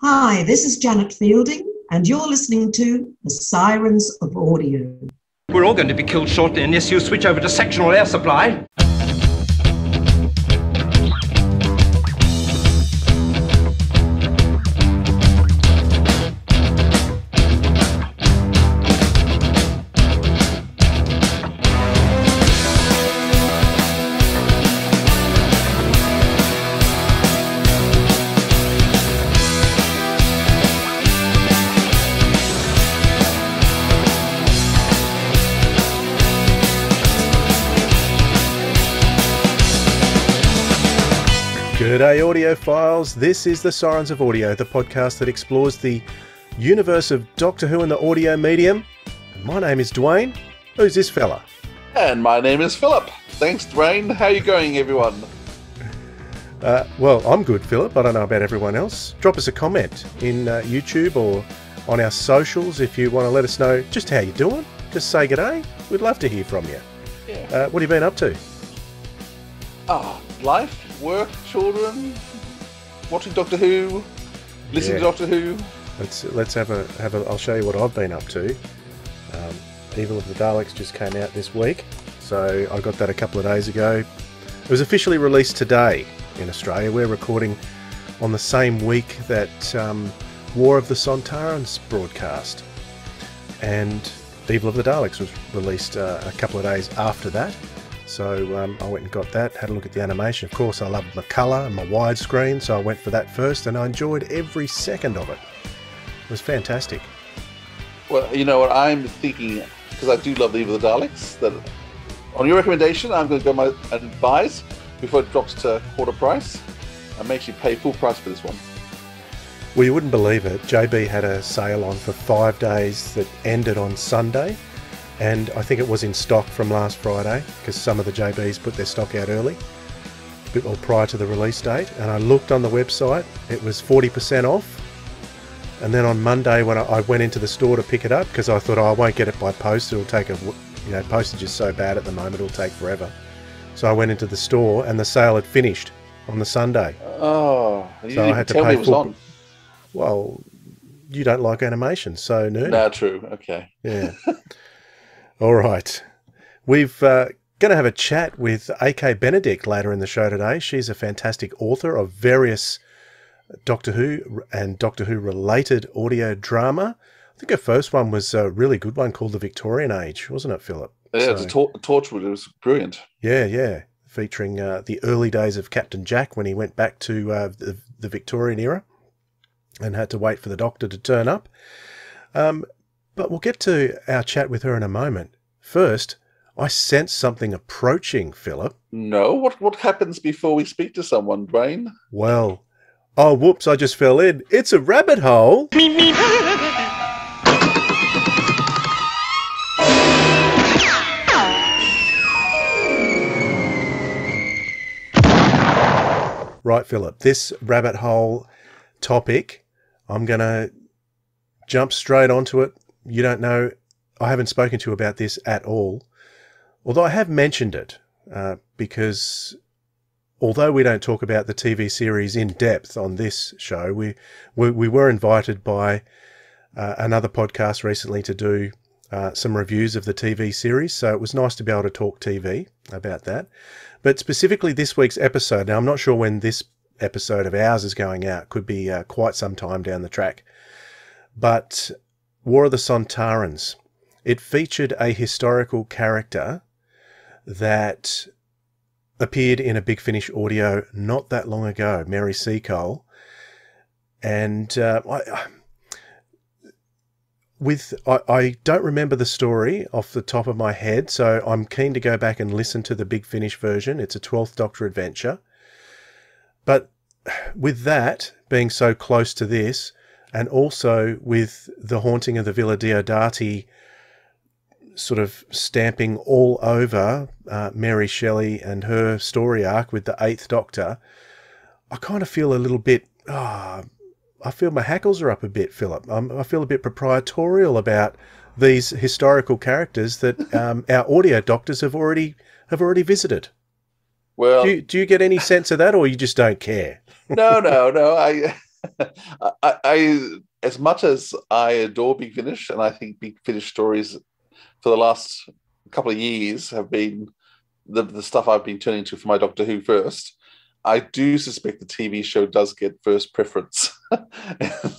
Hi, this is Janet Fielding, and you're listening to The Sirens of Audio. We're all going to be killed shortly unless you switch over to sectional air supply. G'day audiophiles, this is The Sirens of Audio, the podcast that explores the universe of Doctor Who in the audio medium. And my name is Dwayne. Who's this fella? And my name is Philip. Thanks, Dwayne. How are you going, everyone? Well, I'm good, Philip. I don't know about everyone else. Drop us a comment in YouTube or on our socials if you want to let us know just how you're doing. Just say g'day. We'd love to hear from you. Yeah. What have you been up to? Life. Work, children, watching Doctor Who, listening to Doctor Who. Let's have a. I'll show you what I've been up to. Evil of the Daleks just came out this week, so I got that a couple of days ago. It was officially released today in Australia. We're recording on the same week that War of the Sontarans broadcast, and Evil of the Daleks was released a couple of days after that. So I went and got that, had a look at the animation. Of course, I love my colour and my widescreen, so I went for that first, and I enjoyed every second of it. It was fantastic. Well, you know what I'm thinking, because I do love the Evil of the Daleks, that on your recommendation, I'm going to go and buy before it drops to quarter price. I may actually pay full price for this one. Well, you wouldn't believe it. JB had a sale on for 5 days that ended on Sunday. And I think it was in stock from last Friday because some of the JBs put their stock out early, or prior to the release date. And I looked on the website, it was 40% off. And then on Monday when I went into the store to pick it up, because I thought, I won't get it by post, it'll take postage is so bad at the moment, it'll take forever. So I went into the store and the sale had finished on the Sunday. Oh, you so didn't I had to tell pay me it was on. Well, you don't like animation, so nerdy. No, true. Okay. Yeah. All right. We've going to have a chat with A.K. Benedict later in the show today. She's a fantastic author of various Doctor Who and Doctor Who related audio drama. I think her first one was a really good one called The Victorian Age, wasn't it, Philip? Yeah, it's a Torchwood. It was brilliant. Yeah. Featuring the early days of Captain Jack when he went back to the Victorian era and had to wait for the Doctor to turn up. But we'll get to our chat with her in a moment. First, I sense something approaching, Philip. No? What happens before we speak to someone, Dwayne? Well, oh, whoops, I just fell in. It's a rabbit hole. Right, Philip, this rabbit hole topic, I'm going to jump straight onto it. You don't know, I haven't spoken to you about this at all, although I have mentioned it because although we don't talk about the TV series in depth on this show, we were invited by another podcast recently to do some reviews of the TV series, so it was nice to be able to talk TV about that. But specifically this week's episode, now I'm not sure when this episode of ours is going out, could be quite some time down the track, but War of the Sontarans. It featured a historical character that appeared in a Big Finish audio not that long ago, Mary Seacole. And I don't remember the story off the top of my head, so I'm keen to go back and listen to the Big Finish version. It's a 12th Doctor adventure. But with that being so close to this, and also with the haunting of the Villa Diodati sort of stamping all over Mary Shelley and her story arc with the 8th Doctor, I kind of feel a little bit, I feel my hackles are up a bit, Philip. I feel a bit proprietorial about these historical characters that our audio doctors have already visited. Well, do you get any sense of that, or you just don't care? No. I as much as I adore Big Finish, and I think Big Finish stories for the last couple of years have been the stuff I've been turning to for my Doctor Who first, I do suspect the TV show does get first preference.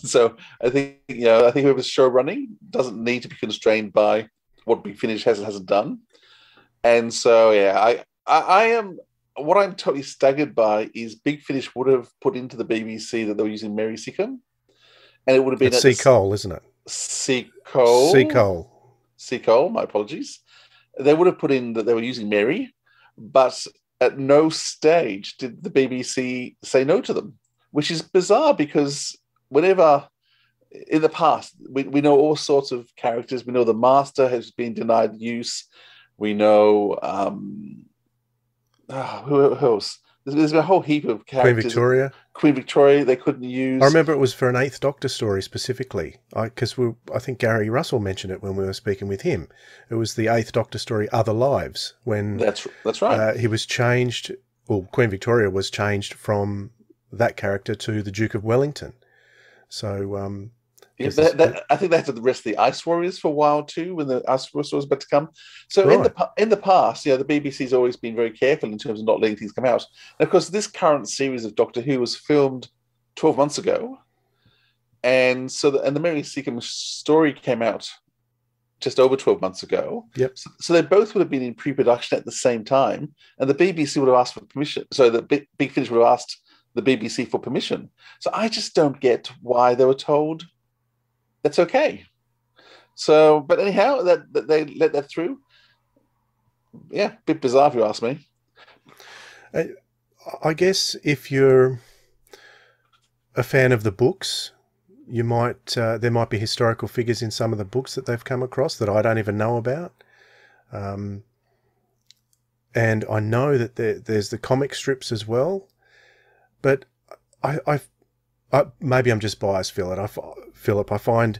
So I think whoever's show running doesn't need to be constrained by what Big Finish has and hasn't done. And so I am. What I'm totally staggered by is Big Finish would have put into the BBC that they were using Mary Seacombe, and it would have been It's Seacole, isn't it? Seacole. Seacole. My apologies. They would have put in that they were using Mary, but at no stage did the BBC say no to them, which is bizarre because whenever in the past we know all sorts of characters. We know the Master has been denied use. We know. Who else? There's been a whole heap of characters. Queen Victoria, they couldn't use. I remember it was for an Eighth Doctor story specifically, because I think Gary Russell mentioned it when we were speaking with him. It was the Eighth Doctor story, Other Lives, when that's right. He was changed. Well, Queen Victoria was changed from that character to the Duke of Wellington. So I think they had the rest of the Ice Warriors for a while too, when the Ice Warriors was about to come. So right. in the past, the BBC's always been very careful in terms of not letting things come out. And of course, this current series of Doctor Who was filmed 12 months ago, and so the Mary Seacombe story came out just over 12 months ago. Yep. So they both would have been in pre-production at the same time, and the BBC would have asked for permission. So the Big Finish would have asked the BBC for permission. So I just don't get why they were told that's okay. So, but anyhow, that they let that through. Yeah, a bit bizarre if you ask me. I guess if you're a fan of the books, you might there might be historical figures in some of the books that they've come across that I don't even know about. And I know that there's the comic strips as well. But I maybe I'm just biased, Philip. I find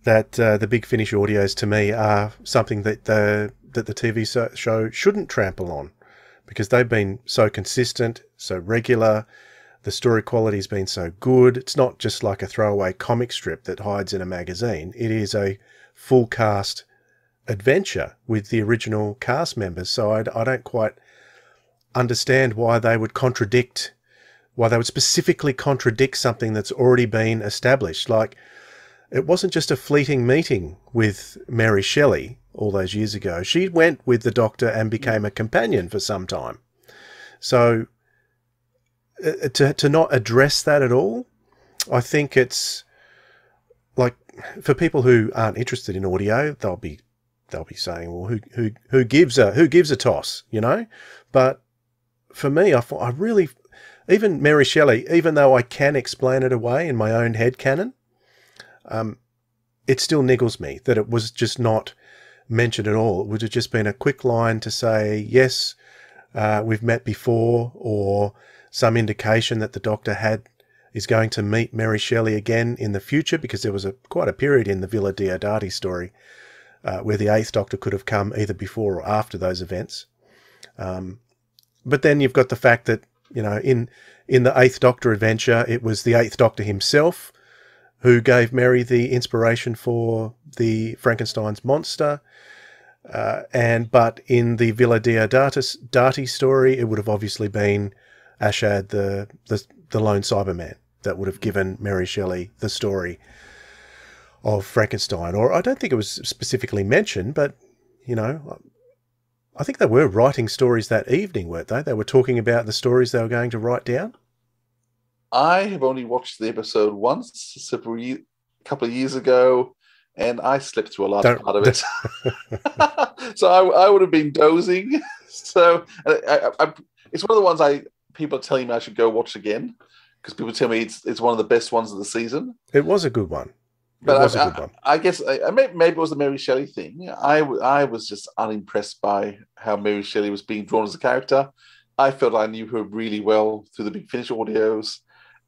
that the Big Finish audios to me are something that the TV show shouldn't trample on, because they've been so consistent, so regular. The story quality's been so good. It's not just like a throwaway comic strip that hides in a magazine. It is a full cast adventure with the original cast members. So I don't quite understand why they would specifically contradict something that's already been established. Like, it wasn't just a fleeting meeting with Mary Shelley all those years ago. She went with the Doctor and became a companion for some time. So to not address that at all, I think it's like, for people who aren't interested in audio, they'll be saying, well, who gives a toss, you know? But for me, I really, even Mary Shelley, even though I can explain it away in my own head canon, it still niggles me that it was just not mentioned at all. It would have just been a quick line to say, yes, we've met before, or some indication that the Doctor is going to meet Mary Shelley again in the future, because there was quite a period in the Villa Diodati story where the Eighth Doctor could have come either before or after those events. But then you've got the fact that, you know, in the Eighth Doctor adventure, it was the Eighth Doctor himself who gave Mary the inspiration for the Frankenstein's monster. But in the Villa Diodati story, it would have obviously been Ashad, the lone Cyberman, that would have given Mary Shelley the story of Frankenstein. Or I don't think it was specifically mentioned, but, you know, I think they were writing stories that evening, weren't they? They were talking about the stories they were going to write down. I have only watched the episode once, a couple of years ago, and I slept through a large part of it. So I would have been dozing. So it's one of the ones people are telling me I should go watch again, because people tell me it's one of the best ones of the season. It was a good one. But I guess maybe it was the Mary Shelley thing. I was just unimpressed by how Mary Shelley was being drawn as a character. I felt I knew her really well through the Big Finish audios.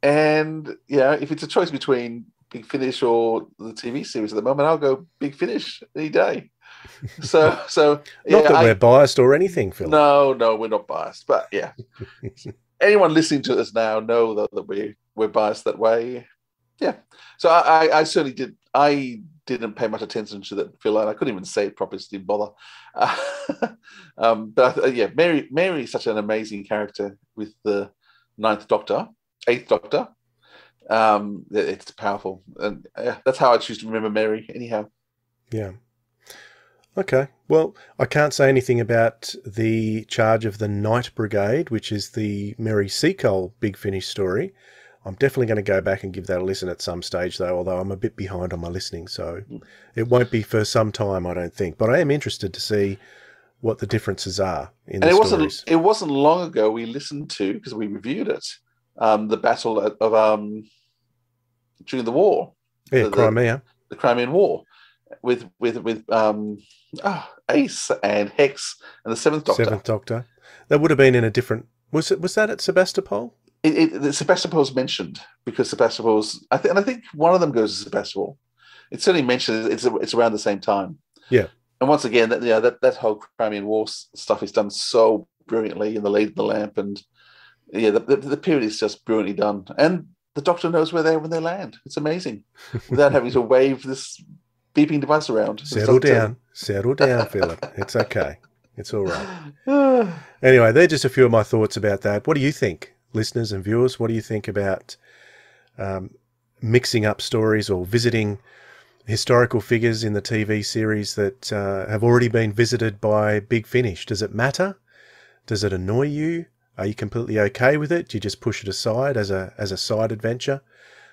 And, yeah, if it's a choice between Big Finish or the TV series at the moment, I'll go Big Finish any day. So yeah, not that we're biased or anything, Phil. No, we're not biased. But, yeah, anyone listening to us now know that we're we're biased that way. Yeah. So I certainly did. I didn't pay much attention to that villain. I couldn't even say it properly, so didn't bother. But Mary is such an amazing character with the Eighth Doctor. It's powerful, and that's how I choose to remember Mary. Anyhow. Yeah. Okay. Well, I can't say anything about the charge of the Night Brigade, which is the Mary Seacole Big Finish story. I'm definitely going to go back and give that a listen at some stage, though, although I'm a bit behind on my listening, so it won't be for some time, I don't think. But I am interested to see what the differences are in the stories. It wasn't long ago we listened to, because we reviewed it, the battle of during the war. Yeah, Crimea. The Crimean War. With Ace and Hex and the Seventh Doctor. That would have been in a different... Was that at Sebastopol? Sebastopol's mentioned because Sebastopol's... I think one of them goes to Sebastopol. It's certainly mentioned. It's around the same time. Yeah. And once again, that whole Crimean War stuff is done so brilliantly in The Lady in the Lamp, and the period is just brilliantly done. And the Doctor knows where they are when they land. It's amazing, without having to wave this beeping device around. Settle down, Philip. It's okay. It's all right. Anyway, they're just a few of my thoughts about that. What do you think, listeners and viewers? What do you think about mixing up stories or visiting historical figures in the TV series that have already been visited by Big Finish? Does it matter? Does it annoy you? Are you completely okay with it? Do you just push it aside as a side adventure?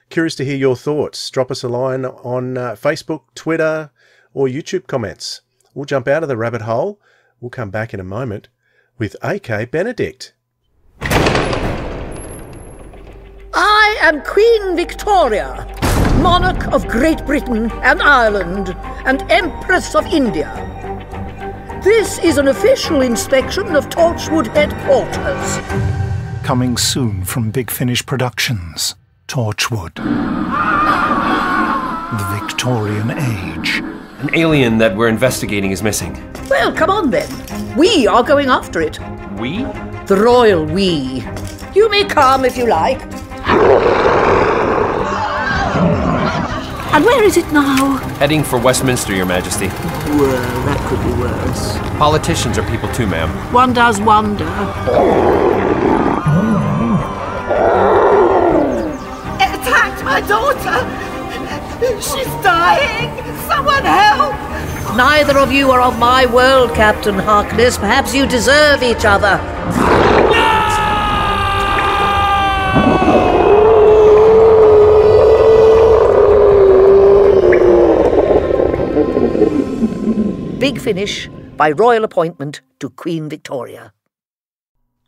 Curious to hear your thoughts. Drop us a line on Facebook, Twitter, or YouTube comments. We'll jump out of the rabbit hole. We'll come back in a moment with A.K. Benedict. I am Queen Victoria, monarch of Great Britain and Ireland, and Empress of India. This is an official inspection of Torchwood headquarters. Coming soon from Big Finish Productions. Torchwood. The Victorian Age. An alien that we're investigating is missing. Well, come on then. We are going after it. We? The royal we. You may come if you like. And where is it now? Heading for Westminster, Your Majesty. Well, that could be worse. Politicians are people too, ma'am. One does wonder. Attacked my daughter! She's dying! Someone help! Neither of you are of my world, Captain Harkness. Perhaps you deserve each other. Big Finish, by royal appointment to Queen Victoria.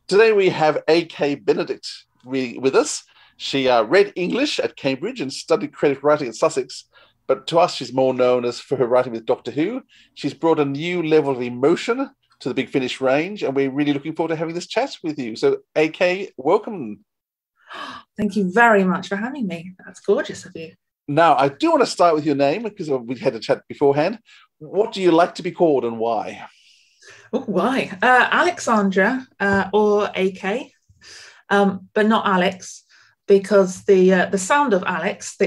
Today we have A.K. Benedict with us. She read English at Cambridge and studied creative writing at Sussex, but to us she's more known as for her writing with Doctor Who. She's brought a new level of emotion to the Big Finish range, and we're really looking forward to having this chat with you. So, A.K., welcome. Thank you very much for having me. That's gorgeous of you. Now, I do want to start with your name, because we had a chat beforehand. What do you like to be called and why? Oh, why? Alexandra or AK, but not Alex, because the sound of Alex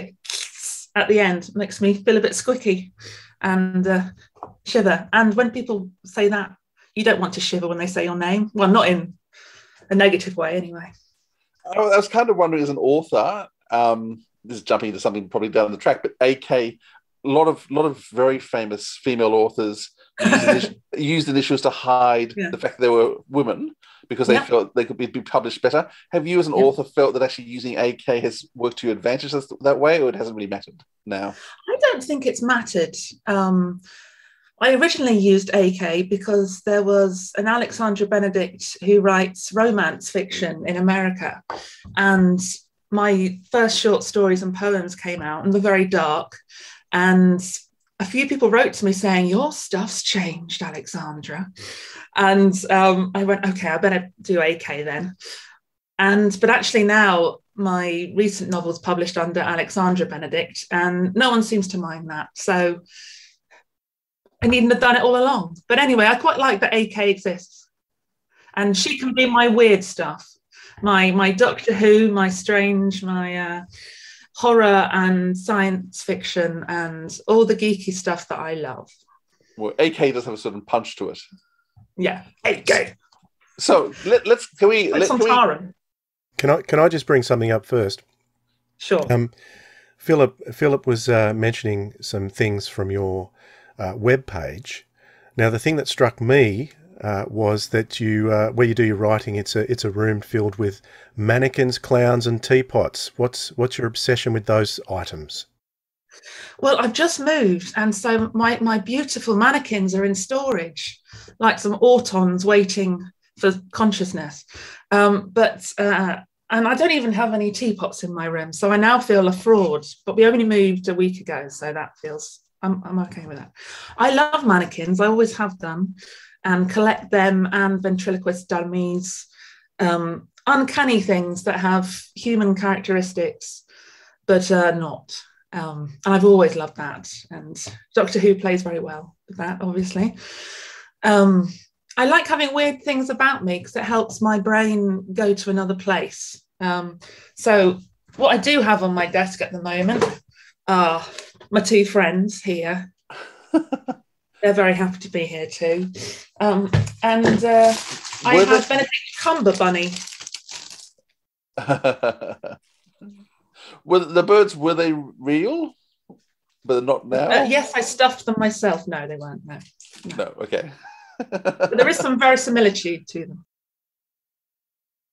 at the end makes me feel a bit squicky and shiver. And when people say that, you don't want to shiver when they say your name. Well, not in a negative way, anyway. I was kind of wondering, as an author, this is jumping into something probably down the track, but AK, a lot of very famous female authors used initials to hide the fact that they were women, because they felt they could be published better. Have you, as an author, felt that actually using AK has worked to your advantage that way, or it hasn't really mattered now? I don't think it's mattered. I originally used AK because there was an Alexandra Benedict who writes romance fiction in America, and my first short stories and poems came out and were very dark, and a few people wrote to me saying, your stuff's changed, Alexandra. And I went, okay, I better do AK then. But actually now my recent novel's published under Alexandra Benedict, and no one seems to mind that. So I needn't have done it all along. But anyway, I quite like that AK exists. And she can be my weird stuff. my Doctor Who, my Strange, my horror and science fiction, and all the geeky stuff that I love. Well, AK does have a certain punch to it. Yeah, AK. So let's can we can I just bring something up first? Sure. Philip was mentioning some things from your web page. Now, the thing that struck me was that you, where you do your writing, it's a room filled with mannequins, clowns, and teapots. What's your obsession with those items? Well, I've just moved, and so my beautiful mannequins are in storage, like some autons waiting for consciousness. And I don't even have any teapots in my room, so I now feel a fraud. But we only moved a week ago, so that feels I'm okay with that. I love mannequins. I always have done, and collect them and ventriloquist dummies, uncanny things that have human characteristics, but not. And I've always loved that. And Doctor Who plays very well with that, obviously. I like having weird things about me because it helps my brain go to another place. So what I do have on my desk at the moment are my two friends here. They're very happy to be here too. I have Benedict Cumber Bunny. Were the birds, were they real? But not now? Yes, I stuffed them myself. No, they weren't. No, okay. But there is some verisimilitude to them.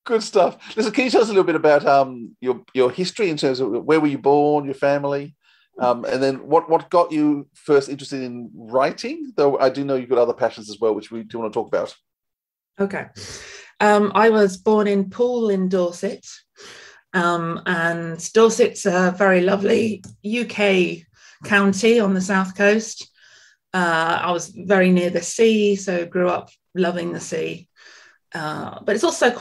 Good stuff. Listen, can you tell us a little bit about your history in terms of where were you born, your family, and then what got you first interested in writing? Though I do know you've got other passions as well, which we do want to talk about. Okay. I was born in Poole in Dorset, and Dorset's a very lovely UK county on the south coast. I was very near the sea, so grew up loving the sea. But it's also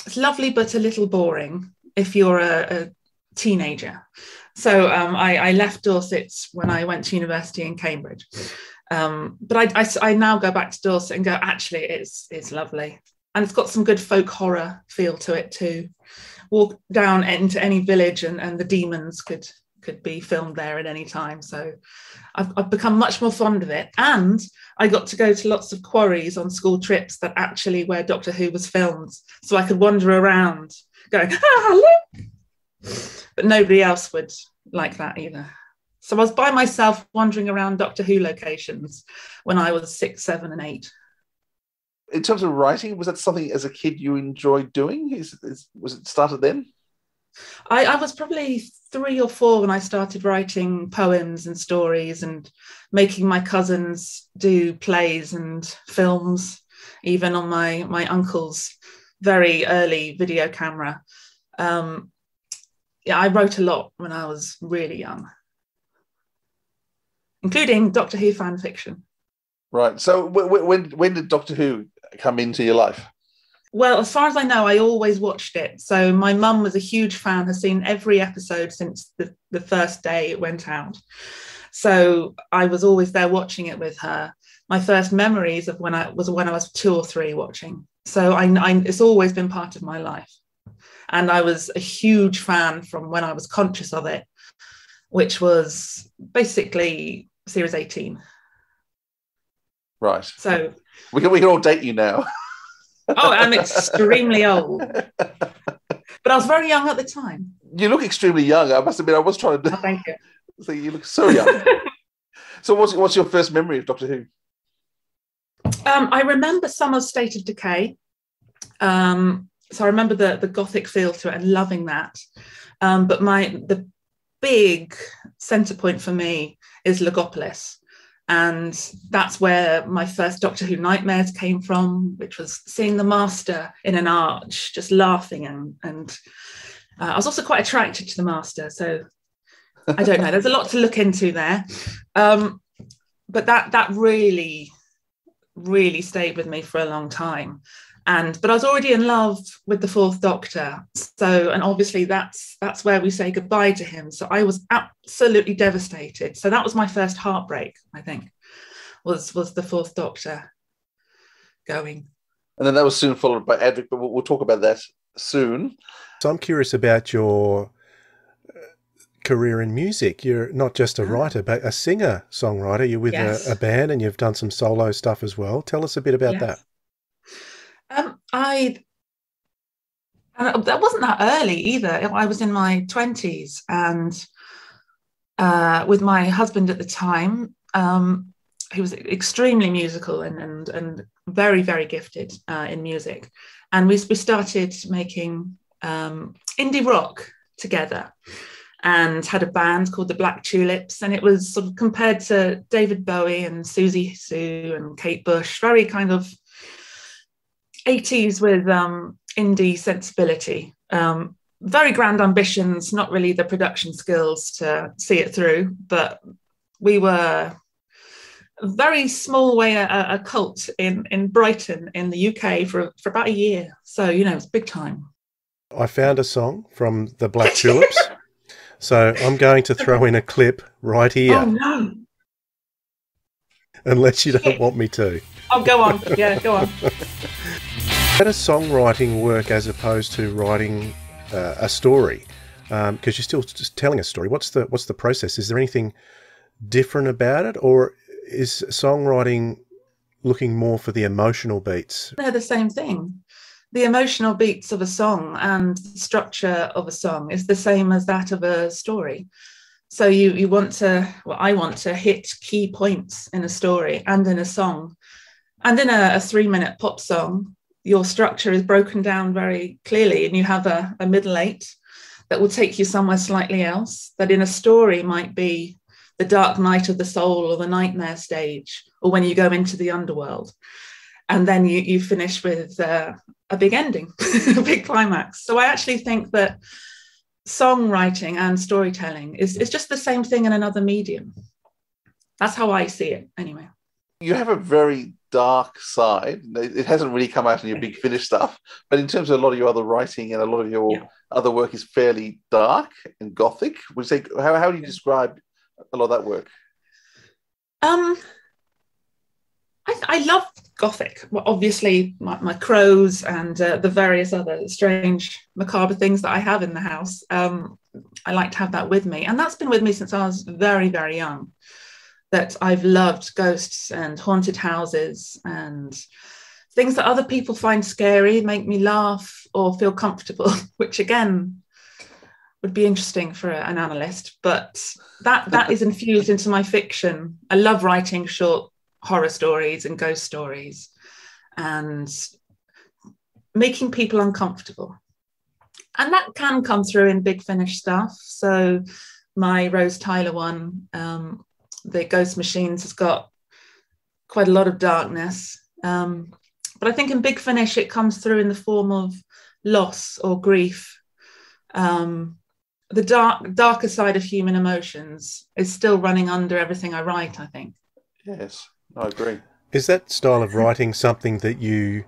it's lovely, but a little boring if you're a teenager. So I left Dorset when I went to university in Cambridge. But I now go back to Dorset and go, actually, it's lovely. And it's got some good folk horror feel to it too. Walk down into any village and the demons could be filmed there at any time. So I've become much more fond of it. And I got to go to lots of quarries on school trips that actually where Doctor Who was filmed. So I could wander around going, look. But nobody else would like that either. So I was by myself wandering around Doctor Who locations when I was 6, 7 and 8. In terms of writing, was that something as a kid you enjoyed doing? Was it started then? I was probably 3 or 4 when I started writing poems and stories and making my cousins do plays and films, even on my uncle's very early video camera. I wrote a lot when I was really young, including Doctor Who fan fiction. Right. So when did Doctor Who come into your life? Well, as far as I know, I always watched it. So my mum was a huge fan, has seen every episode since the first day it went out. So I was always there watching it with her. My first memories of when I was 2 or 3 watching. So it's always been part of my life. And I was a huge fan from when I was conscious of it, which was basically Series 18. Right. So we can all date you now. Oh, I'm extremely old. But I was very young at the time. You look extremely young. I must admit, I was trying to... Oh, thank you. So you look so young. So what's your first memory of Doctor Who? I remember Summer's State of Decay. So I remember the gothic feel to it and loving that. But the big centre point for me is Logopolis. And that's where my first Doctor Who nightmares came from, which was seeing the Master in an arch, just laughing. And I was also quite attracted to the Master. So I don't know, there's a lot to look into there. But that really, really stayed with me for a long time. But I was already in love with the 4th Doctor. So, and obviously that's where we say goodbye to him. So I was absolutely devastated. So that was my first heartbreak, I think, was the 4th Doctor going. And then that was soon followed by Adric, but we'll talk about that soon. So I'm curious about your career in music. You're not just a writer, but a singer-songwriter. You're with a band, and you've done some solo stuff as well. Tell us a bit about that. That wasn't that early either. I was in my 20s, and with my husband at the time, who was extremely musical and very, very gifted in music. And we started making indie rock together, and had a band called the Black Tulips. And it was sort of compared to David Bowie and Susie Sue and Kate Bush, very kind of 80s with indie sensibility. Very grand ambitions, not really the production skills to see it through, but we were a very small way a cult in Brighton in the UK for about a year. So, you know, it's big time. I found a song from the Black Tulips, so I'm going to throw in a clip right here. Oh, no. Unless you don't want me to. Oh, go on. Yeah, go on. How does songwriting work as opposed to writing a story? Because you're still just telling a story. What's the process? Is there anything different about it, or is songwriting looking more for the emotional beats? They're the same thing. The emotional beats of a song and the structure of a song is the same as that of a story. So you want to, well, I want to hit key points in a story and in a song. And in a 3-minute pop song, your structure is broken down very clearly, and you have a middle eight that will take you somewhere slightly else, that in a story might be the dark night of the soul or the nightmare stage, or when you go into the underworld. And then you finish with a big ending, a big climax. So I actually think that songwriting and storytelling is just the same thing in another medium. That's how I see it, anyway. You have a very dark side. It hasn't really come out in your Big Finish stuff, but in terms of a lot of your other writing and a lot of your other work is fairly dark and gothic. Would you say, how do you describe a lot of that work? I love gothic. Well, obviously, my crows and the various other strange, macabre things that I have in the house. I like to have that with me. And that's been with me since I was very, very young, that I've loved ghosts and haunted houses and things that other people find scary, make me laugh or feel comfortable, which again would be interesting for an analyst. But that is infused into my fiction. I love writing short horror stories and ghost stories and making people uncomfortable. And that can come through in Big Finish stuff. So my Rose Tyler one, the Ghost Machines, has got quite a lot of darkness. But I think in Big Finish, it comes through in the form of loss or grief. The darker side of human emotions is still running under everything I write, I think. Yes, I agree. Is that style of writing something that you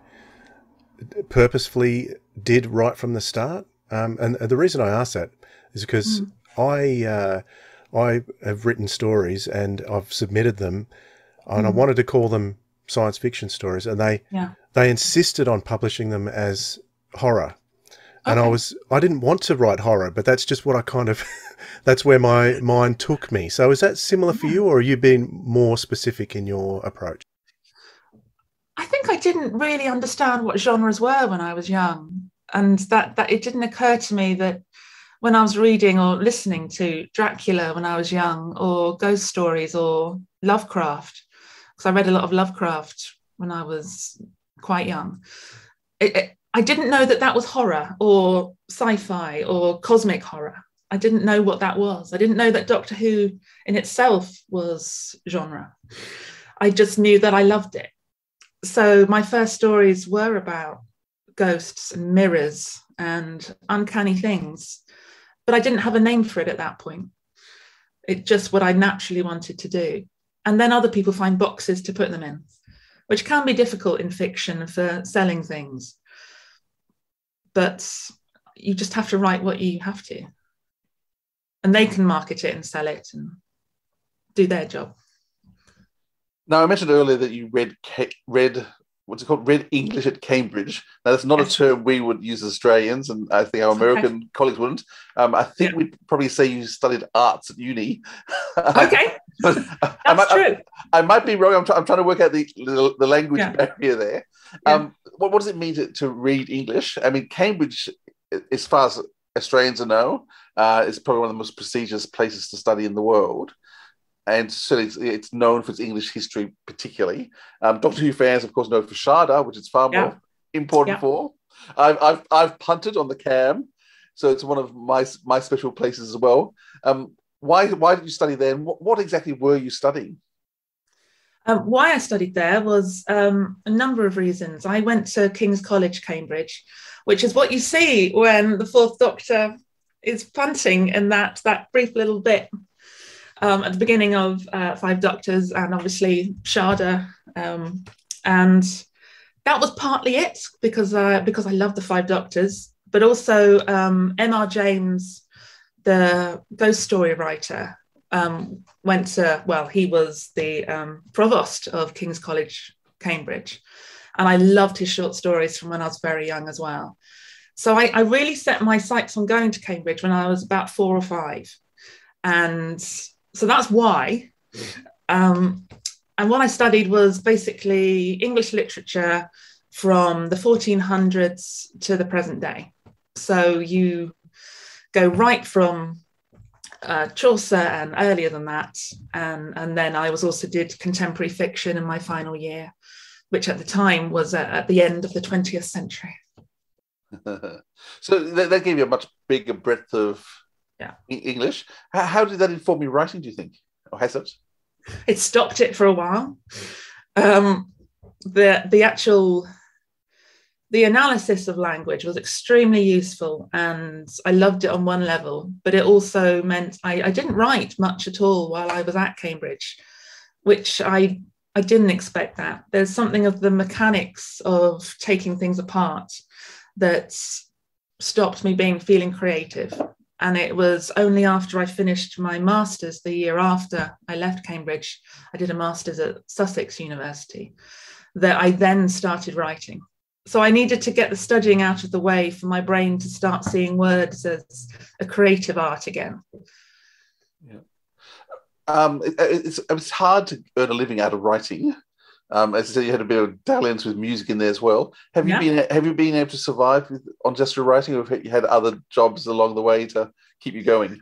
purposefully did right from the start? And the reason I ask that is because I have written stories and I've submitted them, and I wanted to call them science fiction stories, and they insisted on publishing them as horror. And I didn't want to write horror, but that's just what I kind of, that's where my mind took me. So is that similar for you, or are you being more specific in your approach? I think I didn't really understand what genres were when I was young. And that it didn't occur to me that when I was reading or listening to Dracula when I was young, or ghost stories or Lovecraft, because I read a lot of Lovecraft when I was quite young, I didn't know that was horror or sci-fi or cosmic horror. I didn't know what that was. I didn't know that Doctor Who in itself was genre. I just knew that I loved it. So my first stories were about ghosts and mirrors and uncanny things, but I didn't have a name for it at that point. It's just what I naturally wanted to do. And then other people find boxes to put them in, which can be difficult in fiction for selling things. But you just have to write what you have to. And they can market it and sell it and do their job. Now, I mentioned earlier that you read what's it called, read English at Cambridge. Now, that's not a term we would use as Australians, and I think our American colleagues wouldn't. I think we'd probably say you studied arts at uni. Okay, that's true. I might be wrong. I'm trying to work out the language barrier there. What does it mean to read English? I mean, Cambridge, as far as Australians know, is probably one of the most prestigious places to study in the world. And certainly it's known for its English history particularly. Doctor Who fans, of course, know it for Sharda, which it's far more important for. I've punted on the Cam, so it's one of my special places as well. Why did you study there, and what exactly were you studying? Why I studied there was a number of reasons. I went to King's College, Cambridge, which is what you see when the Fourth Doctor is punting in that brief little bit. At the beginning of Five Doctors, and obviously Sharda, and that was partly it because I love the Five Doctors, but also M.R. James, the ghost story writer, he was the provost of King's College, Cambridge, and I loved his short stories from when I was very young as well. So I really set my sights on going to Cambridge when I was about 4 or 5, and so that's why. And what I studied was basically English literature from the 1400s to the present day. So you go right from Chaucer and earlier than that. And then I also did contemporary fiction in my final year, which at the time was at the end of the 20th century. So that gave you a much bigger breadth of English. How did that inform your writing, do you think? Or has it? It stopped it for a while. The analysis of language was extremely useful, and I loved it on one level, but it also meant I didn't write much at all while I was at Cambridge, which I didn't expect that. There's something of the mechanics of taking things apart that stopped me feeling creative. And it was only after I finished my master's the year after I left Cambridge, I did a master's at Sussex University, that I then started writing. So I needed to get the studying out of the way for my brain to start seeing words as a creative art again. Yeah. It's hard to earn a living out of writing. As I said, you had a bit of dalliance with music in there as well. Have you been able to survive on just your writing, or have you had other jobs along the way to keep you going?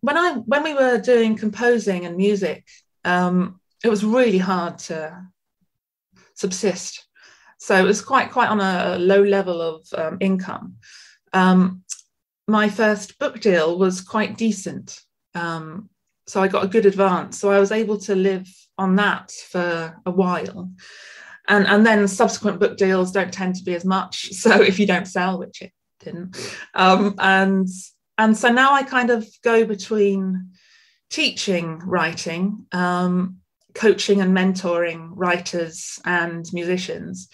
When we were doing composing and music, it was really hard to subsist. So it was quite on a low level of income. My first book deal was quite decent. So I got a good advance. So I was able to live on that for a while. And then subsequent book deals don't tend to be as much. So if you don't sell, which it didn't. And so now I kind of go between teaching writing, coaching and mentoring writers and musicians,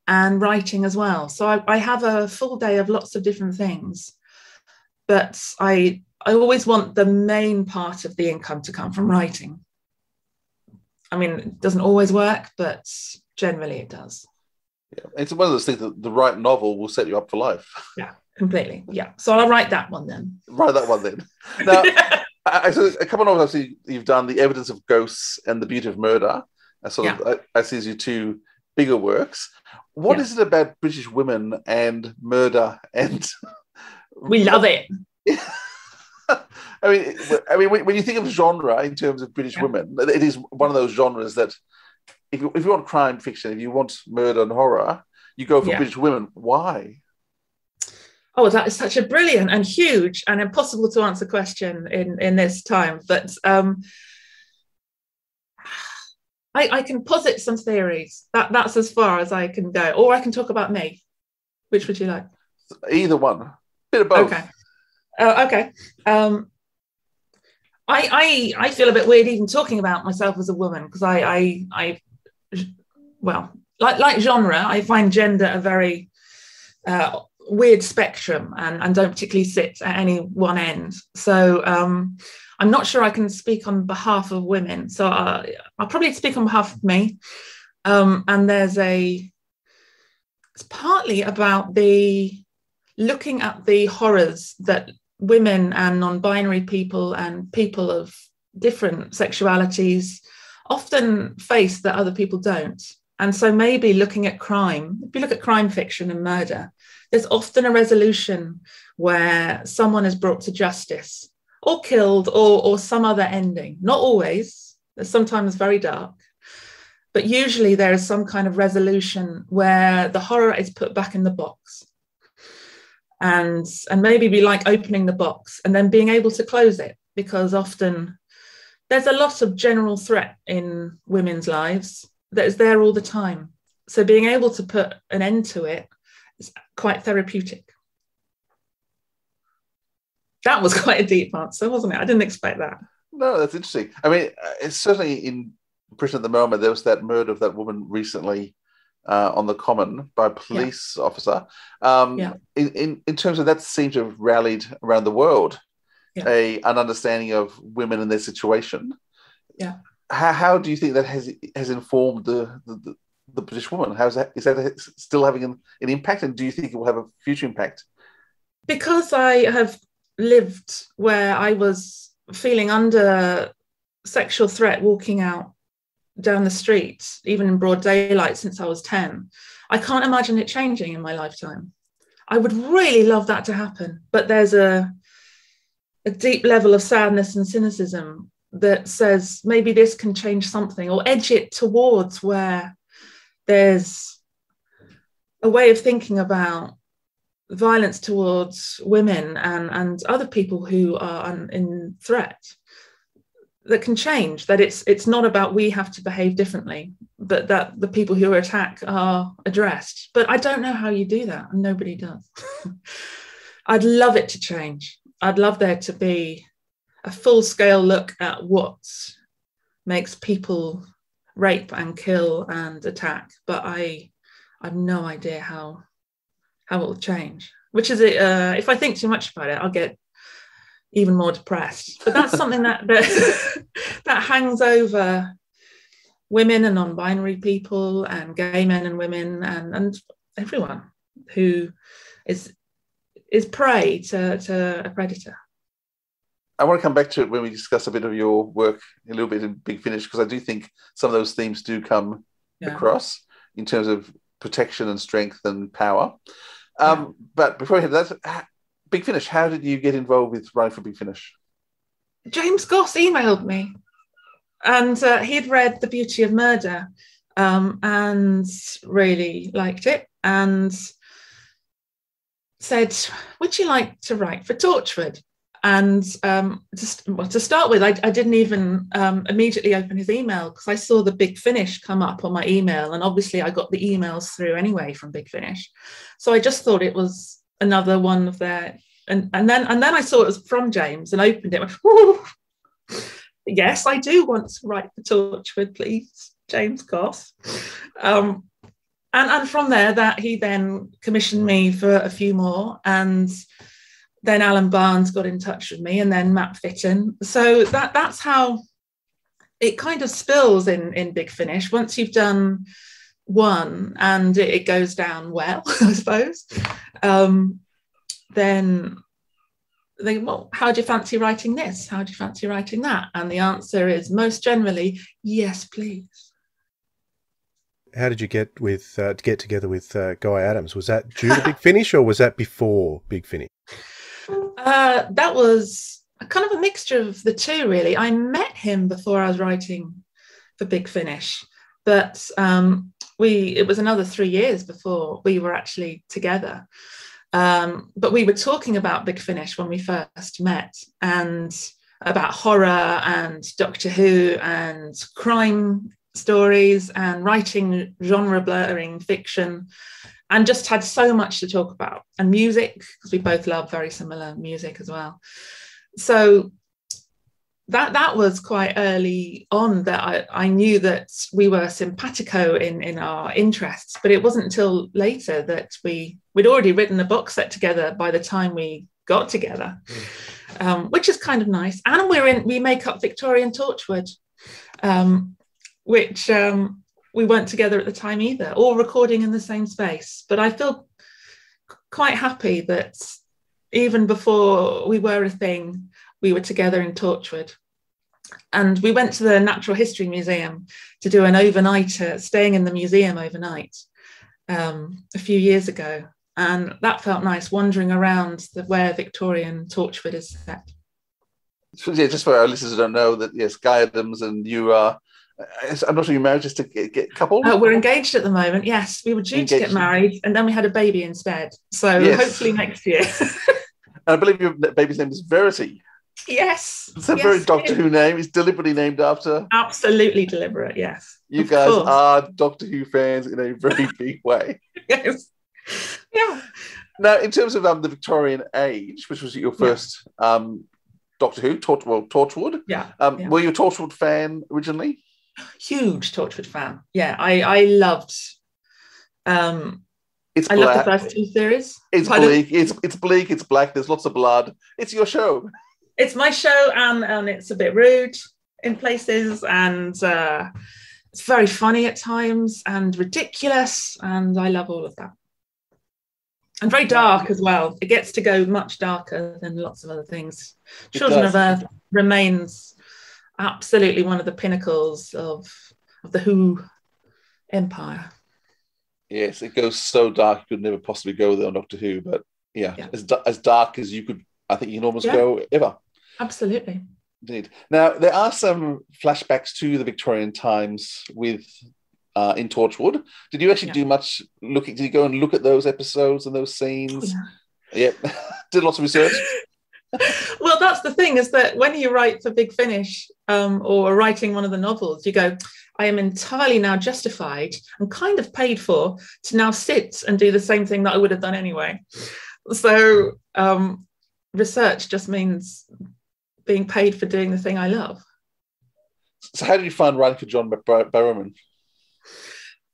and writing as well. So I have a full day of lots of different things. But I always want the main part of the income to come from writing. I mean, it doesn't always work, but generally it does. Yeah, it's one of those things that the right novel will set you up for life. Yeah, completely. Yeah. So I'll write that one then. Write that one then. Now, so a couple of novels you've done, The Evidence of Ghosts and The Beauty of Murder. I see as your two bigger works. What is it about British women and murder and... We love it. I mean, when you think of genre in terms of British women, it is one of those genres that if you want crime fiction, if you want murder and horror, you go for British women. Why? Oh, that is such a brilliant and huge and impossible to answer question in this time. But I can posit some theories. That's as far as I can go. Or I can talk about me. Which would you like? Either one. Bit of both. Okay. Okay. I feel a bit weird even talking about myself as a woman, because I like genre, I find gender a very weird spectrum and don't particularly sit at any one end. So I'm not sure I can speak on behalf of women. So I'll probably speak on behalf of me. And it's partly about looking at the horrors that women and non-binary people and people of different sexualities often face that other people don't. And so maybe looking at crime, if you look at crime fiction and murder, there's often a resolution where someone is brought to justice or killed or some other ending. Not always, there's sometimes very dark, but usually there is some kind of resolution where the horror is put back in the box. And maybe be like opening the box and then being able to close it, because often there's a lot of general threat in women's lives that is there all the time. So being able to put an end to it is quite therapeutic. That was quite a deep answer, wasn't it? I didn't expect that. No, that's interesting. I mean, it's certainly in Britain at the moment, there was that murder of that woman recently on the Common by a police officer. In terms of that, seems to have rallied around the world an understanding of women and their situation. Yeah. How do you think that has informed the British woman? Is that still having an impact, and do you think it will have a future impact? Because I have lived where I was feeling under sexual threat walking out down the street, even in broad daylight, since I was 10, I can't imagine it changing in my lifetime. I would really love that to happen, but there's a deep level of sadness and cynicism that says maybe this can change something or edge it towards where there's a way of thinking about violence towards women and other people who are in threat that can change, that it's not about we have to behave differently, but that the people who are attacked are addressed. But I don't know how you do that, and nobody does. I'd love it to change. I'd love there to be a full-scale look at what makes people rape and kill and attack, but I have no idea how it will change. Which is, if I think too much about it, I'll get even more depressed. But that's something that hangs over women and non-binary people and gay men and women and everyone who is prey to a predator. I want to come back to it when we discuss a bit of your work a little bit in Big Finish, because I do think some of those themes do come across in terms of protection and strength and power. But before we head to that, Big Finish, how did you get involved with writing for Big Finish? James Goss emailed me, and he'd read The Beauty of Murder and really liked it, and said, would you like to write for Torchwood? And to start with, I didn't even immediately open his email, because I saw the Big Finish come up on my email, and obviously I got the emails through anyway from Big Finish. So I just thought it was another one of their, and then I saw it was from James and opened it. Went, yes, I do want to write for Torchwood, please, James Goss. And from there, that he then commissioned me for a few more, and then Alan Barnes got in touch with me, and then Matt Fitton. So that's how it kind of spills in Big Finish. Once you've done one and it goes down well, I suppose, then they, well, how do you fancy writing this? How do you fancy writing that? And the answer is most generally, yes, please. How did you get together with Guy Adams? Was that due to Big Finish, or was that before Big Finish? That was kind of a mixture of the two, really. I met him before I was writing for Big Finish, but it was another 3 years before we were actually together. But we were talking about Big Finish when we first met, and about horror and Doctor Who and crime stories and writing genre blurring fiction, and just had so much to talk about, and music, because we both love very similar music as well. So that was quite early on that I knew that we were simpatico in our interests, but it wasn't until later that we'd already written a box set together by the time we got together, which is kind of nice. And we make up Victorian Torchwood, which we weren't together at the time either, or recording in the same space. But I feel quite happy that even before we were a thing, we were together in Torchwood. And we went to the Natural History Museum to do an overnighter, staying in the museum overnight a few years ago. And that felt nice, wandering around where Victorian Torchwood is set. So, yeah, just for our listeners who don't know, that yes, Guy Adams and you are, I'm not sure you're married, just to get coupled? We're engaged at the moment, yes. We were due to get married, and then we had a baby instead. So hopefully next year. And I believe your baby's name is Verity. Yes. It's a very Doctor Who name. It's deliberately named after. Absolutely deliberate, yes. You guys are Doctor Who fans in a very big way. Yes. Yeah. Now, in terms of the Victorian age, which was your first Doctor Who, Torchwood. Yeah. Were you a Torchwood fan originally? Huge Torchwood fan. Yeah, I loved. It's I love the first two series. It's bleak. It's bleak. It's black. There's lots of blood. It's your show. It's my show, and it's a bit rude in places, and it's very funny at times and ridiculous, and I love all of that. And very dark as well. It gets to go much darker than lots of other things. Children of Earth remains absolutely one of the pinnacles of the Who empire. Yes, it goes so dark you could never possibly go there on Doctor Who, but as dark as you could, I think you can almost go ever. Absolutely. Indeed. Now, there are some flashbacks to the Victorian times with in Torchwood. Did you actually do much looking? Did you go and look at those episodes and those scenes? Yeah. Did lots of research? Well, that's the thing, is that when you write for Big Finish or writing one of the novels, you go, I am entirely now justified and kind of paid for to now sit and do the same thing that I would have done anyway. So research just means being paid for doing the thing I love. So how did you find writing for John Barrowman?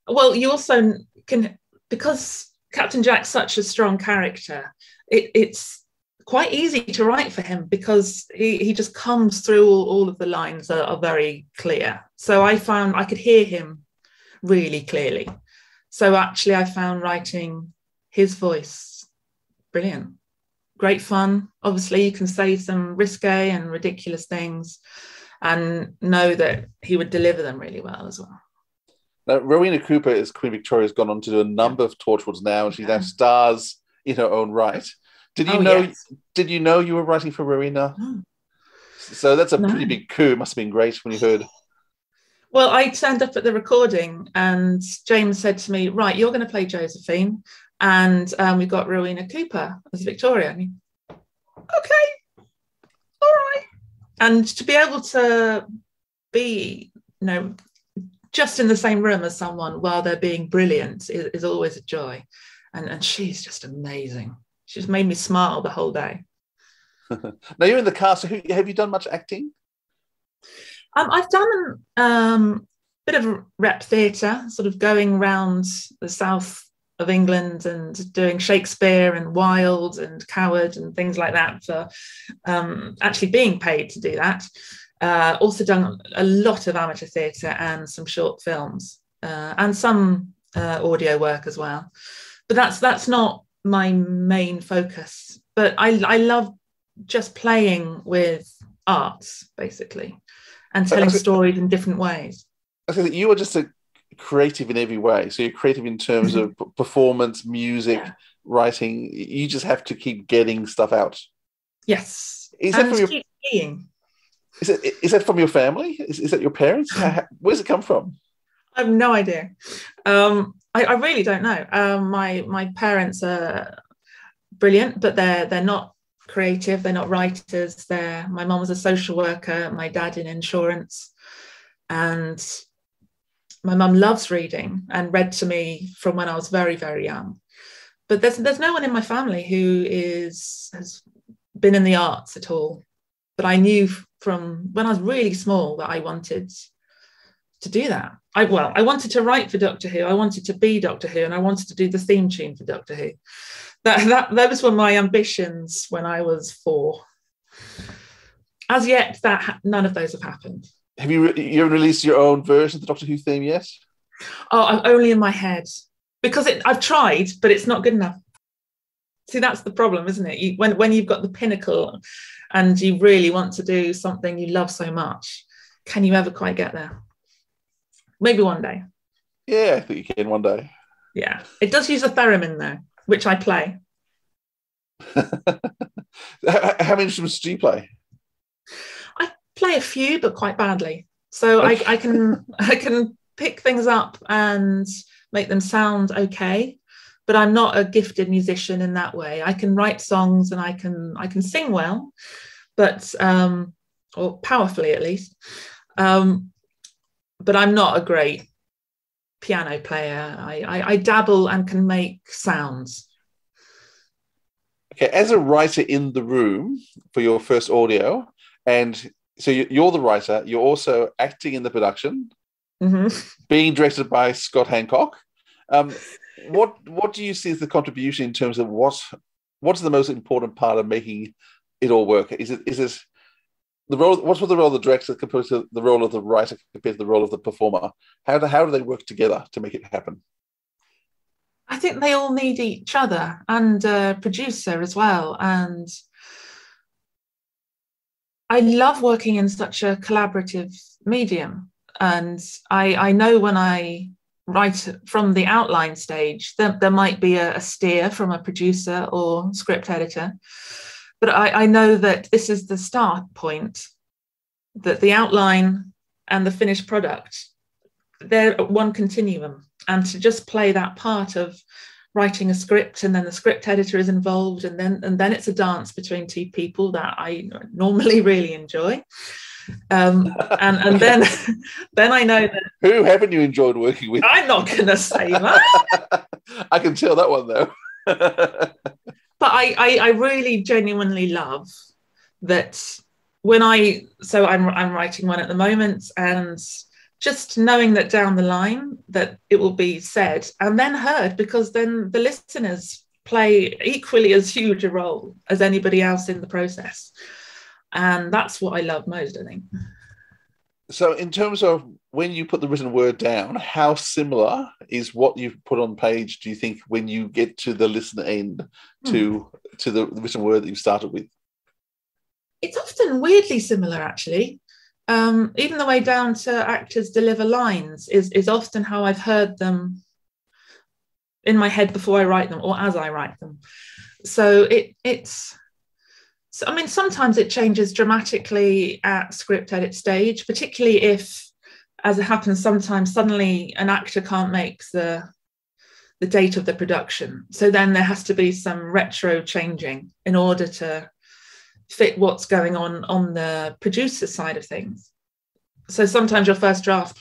Well, you also can, because Captain Jack's such a strong character, it's quite easy to write for him because he just comes through, all of the lines are very clear. So I found I could hear him really clearly. So actually I found writing his voice brilliant. Great fun. Obviously you can say some risque and ridiculous things and know that he would deliver them really well as well. Now, Rowena Cooper as Queen Victoria has gone on to do a number of Torchwoods now, and she now stars in her own right. Did you know? Yes. Did you know you were writing for Rowena? So that's a pretty big coup. It must have been great when you heard. Well, I turned up at the recording, and James said to me, "Right, you're going to play Josephine, and we got Rowena Cooper as Victoria." And okay, all right. And to be able to be, just in the same room as someone while they're being brilliant is always a joy. And she's just amazing. She's made me smile the whole day. Now you're in the cast. So have you done much acting? I've done a bit of rep theatre, sort of going around the south of England and doing Shakespeare and Wilde and Coward and things like that, for actually being paid to do that. Also done a lot of amateur theatre and some short films and some audio work as well. But that's not my main focus. But I love just playing with arts, basically, and telling stories in different ways. I think that you are just a creative in every way. So you're creative in terms of performance, music, writing. You just have to keep getting stuff out. Yes. Is that from your family? Is that your parents? Where does it come from? I have no idea. I really don't know. My parents are brilliant, but they're not creative. They're not writers. My mum was a social worker. My dad in insurance, and my mum loves reading and read to me from when I was very, very young. But there's no one in my family who has been in the arts at all. But I knew from when I was really small that I wanted to do that. I wanted to write for Doctor Who. I wanted to be Doctor Who, and I wanted to do the theme tune for Doctor Who. Those were my ambitions when I was 4. As yet, none of those have happened. Have you released your own version of the Doctor Who theme yet? Oh, I'm only in my head because I've tried, but it's not good enough. See, that's the problem, isn't it? When you've got the pinnacle and you really want to do something you love so much, can you ever quite get there? Maybe one day. Yeah, I think you can one day. Yeah, it does use a theremin though, which I play. How many instruments do you play? I play a few, but quite badly. So I can pick things up and make them sound okay, but I'm not a gifted musician in that way. I can write songs and I can sing well, but or powerfully at least. But I'm not a great piano player. I dabble and can make sounds. Okay, as a writer in the room for your first audio, and so you're the writer, you're also acting in the production, being directed by Scott Hancock. What do you see as the contribution in terms of what's the most important part of making it all work? Is it the role? What's the role of the director compared to the role of the writer compared to the role of the performer? How do they work together to make it happen? I think they all need each other and a producer as well. And I love working in such a collaborative medium. And I know when I write from the outline stage, there might be a steer from a producer or script editor. But I know that this is the start point, that the outline and the finished product, they're one continuum. And to just play that part of writing a script and then the script editor is involved and then it's a dance between two people that I normally really enjoy. And then I know that... Who haven't you enjoyed working with? I'm not going to say that. I can tell that one though. But I really genuinely love that when I'm writing one at the moment, and just knowing that down the line that it will be said and then heard, because then the listeners play equally as huge a role as anybody else in the process. And that's what I love most, I think. So in terms of when you put the written word down, how similar is what you've put on page, do you think, when you get to the listener end to the written word that you started with? It's often weirdly similar, actually. Even the way down to actors deliver lines is often how I've heard them in my head before I write them or as I write them. So I mean, sometimes it changes dramatically at script edit stage, particularly if, as it happens sometimes, suddenly an actor can't make the date of the production. So then there has to be some retro changing in order to fit what's going on the producer side of things. So sometimes your first draft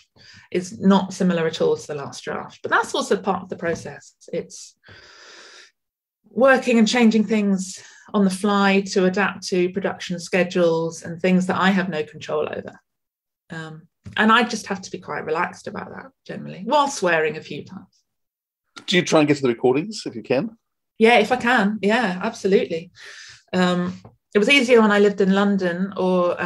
is not similar at all to the last draft, but that's also part of the process. It's working and changing things on the fly to adapt to production schedules and things that I have no control over. And I just have to be quite relaxed about that generally, while swearing a few times. Do you try and get to the recordings if you can? Yeah, if I can. Yeah, absolutely. It was easier when I lived in London or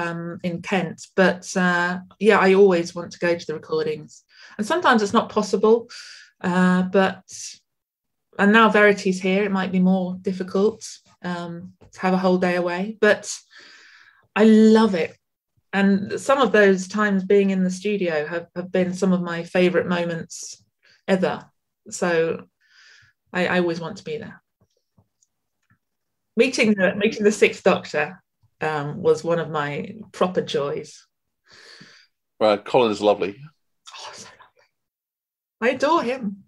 in Kent, but yeah, I always want to go to the recordings. And sometimes it's not possible, and now Verity's here, it might be more difficult to have a whole day away, but I love it. And some of those times being in the studio have been some of my favourite moments ever. So I always want to be there. Meeting the Sixth Doctor was one of my proper joys. Right, Colin is lovely. Oh, so lovely. I adore him.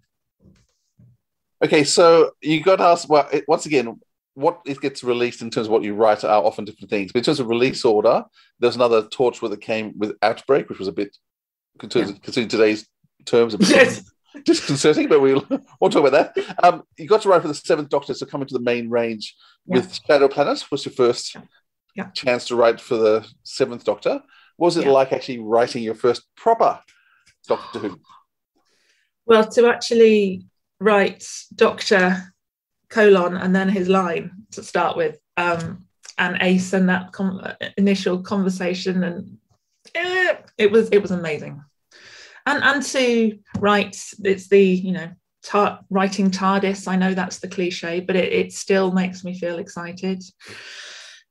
Okay, so you got to ask, well, once again, what it gets released in terms of what you write are often different things. But in terms of release order, there's another Torchwood that came with Outbreak, which was a bit, considering today's terms, a bit disconcerting, but we'll talk about that. You got to write for the Seventh Doctor, so coming to the main range with Shadow Planet was your first chance to write for the Seventh Doctor. What was it like actually writing your first proper Doctor Who? Well, to actually write Doctor : and then his line to start with, and Ace and that initial conversation, and it was amazing. And to write, it's the, writing TARDIS. I know that's the cliche, but it still makes me feel excited.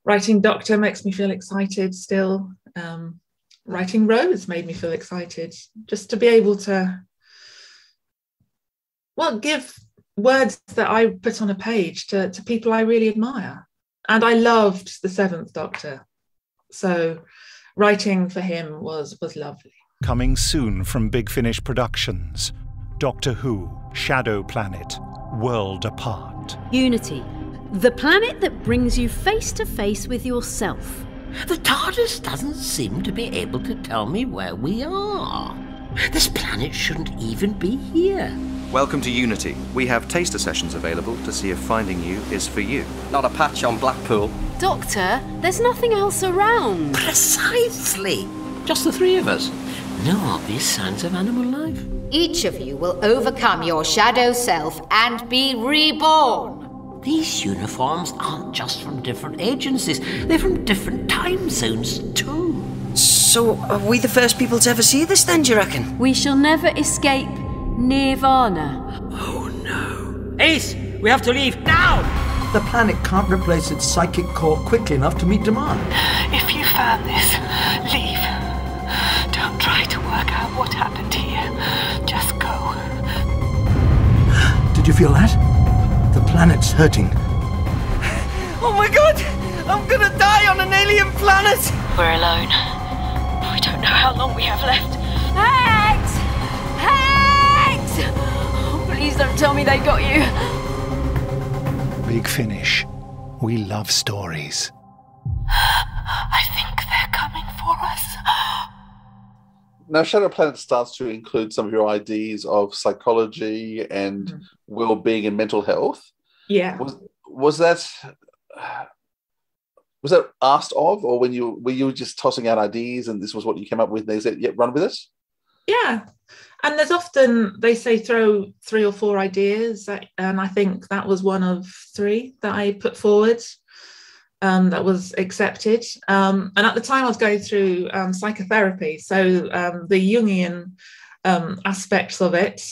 Writing Doctor makes me feel excited still. Writing Rose made me feel excited. Just to be able to, give words that I put on a page to people I really admire. And I loved the Seventh Doctor. So writing for him was lovely. Coming soon from Big Finish Productions, Doctor Who, Shadow Planet, World Apart. Unity, the planet that brings you face to face with yourself. The TARDIS doesn't seem to be able to tell me where we are. This planet shouldn't even be here. Welcome to Unity. We have taster sessions available to see if finding you is for you. Not a patch on Blackpool. Doctor, there's nothing else around. Precisely. Just the three of us. No obvious signs of animal life. Each of you will overcome your shadow self and be reborn. These uniforms aren't just from different agencies. They're from different time zones, too. So, are we the first people to ever see this, then, do you reckon? We shall never escape Nirvana. Oh, no. Ace, we have to leave now! The planet can't replace its psychic core quickly enough to meet demand. If you found this, leave. Don't try to work out what happened here. Just go. Did you feel that? The planet's hurting. Oh my god! I'm gonna die on an alien planet! We're alone. We don't know how long we have left. Hex! Hex! Oh, please don't tell me they got you. Big Finish. We love stories. I think they're coming for us. Now, Shadow Planet starts to include some of your ideas of psychology and well-being and mental health. Yeah. Was that asked of, or were you just tossing out ideas and this was what you came up with and they said, "Yep, run with it"? Yeah. And there's often, they say throw 3 or 4 ideas, and I think that was one of 3 that I put forward. That was accepted. And at the time I was going through psychotherapy, so the Jungian aspects of it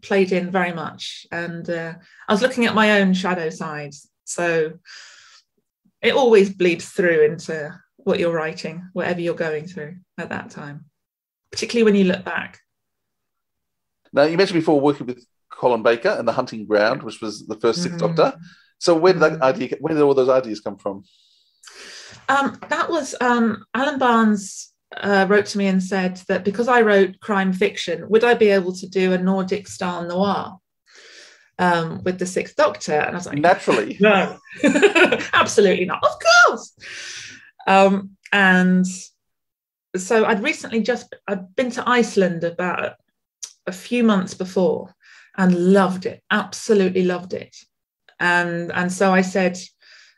played in very much. And I was looking at my own shadow side. So it always bleeds through into what you're writing, whatever you're going through at that time, particularly when you look back. Now, you mentioned before working with Colin Baker and The Hunting Ground, which was the first Sixth Doctor. So where did all those ideas come from? That was Alan Barnes wrote to me and said that because I wrote crime fiction, would I be able to do a Nordic style noir with the Sixth Doctor? And I was like, naturally, no, absolutely not. Of course. And so I'd been to Iceland about a few months before and loved it, absolutely loved it. And so I said,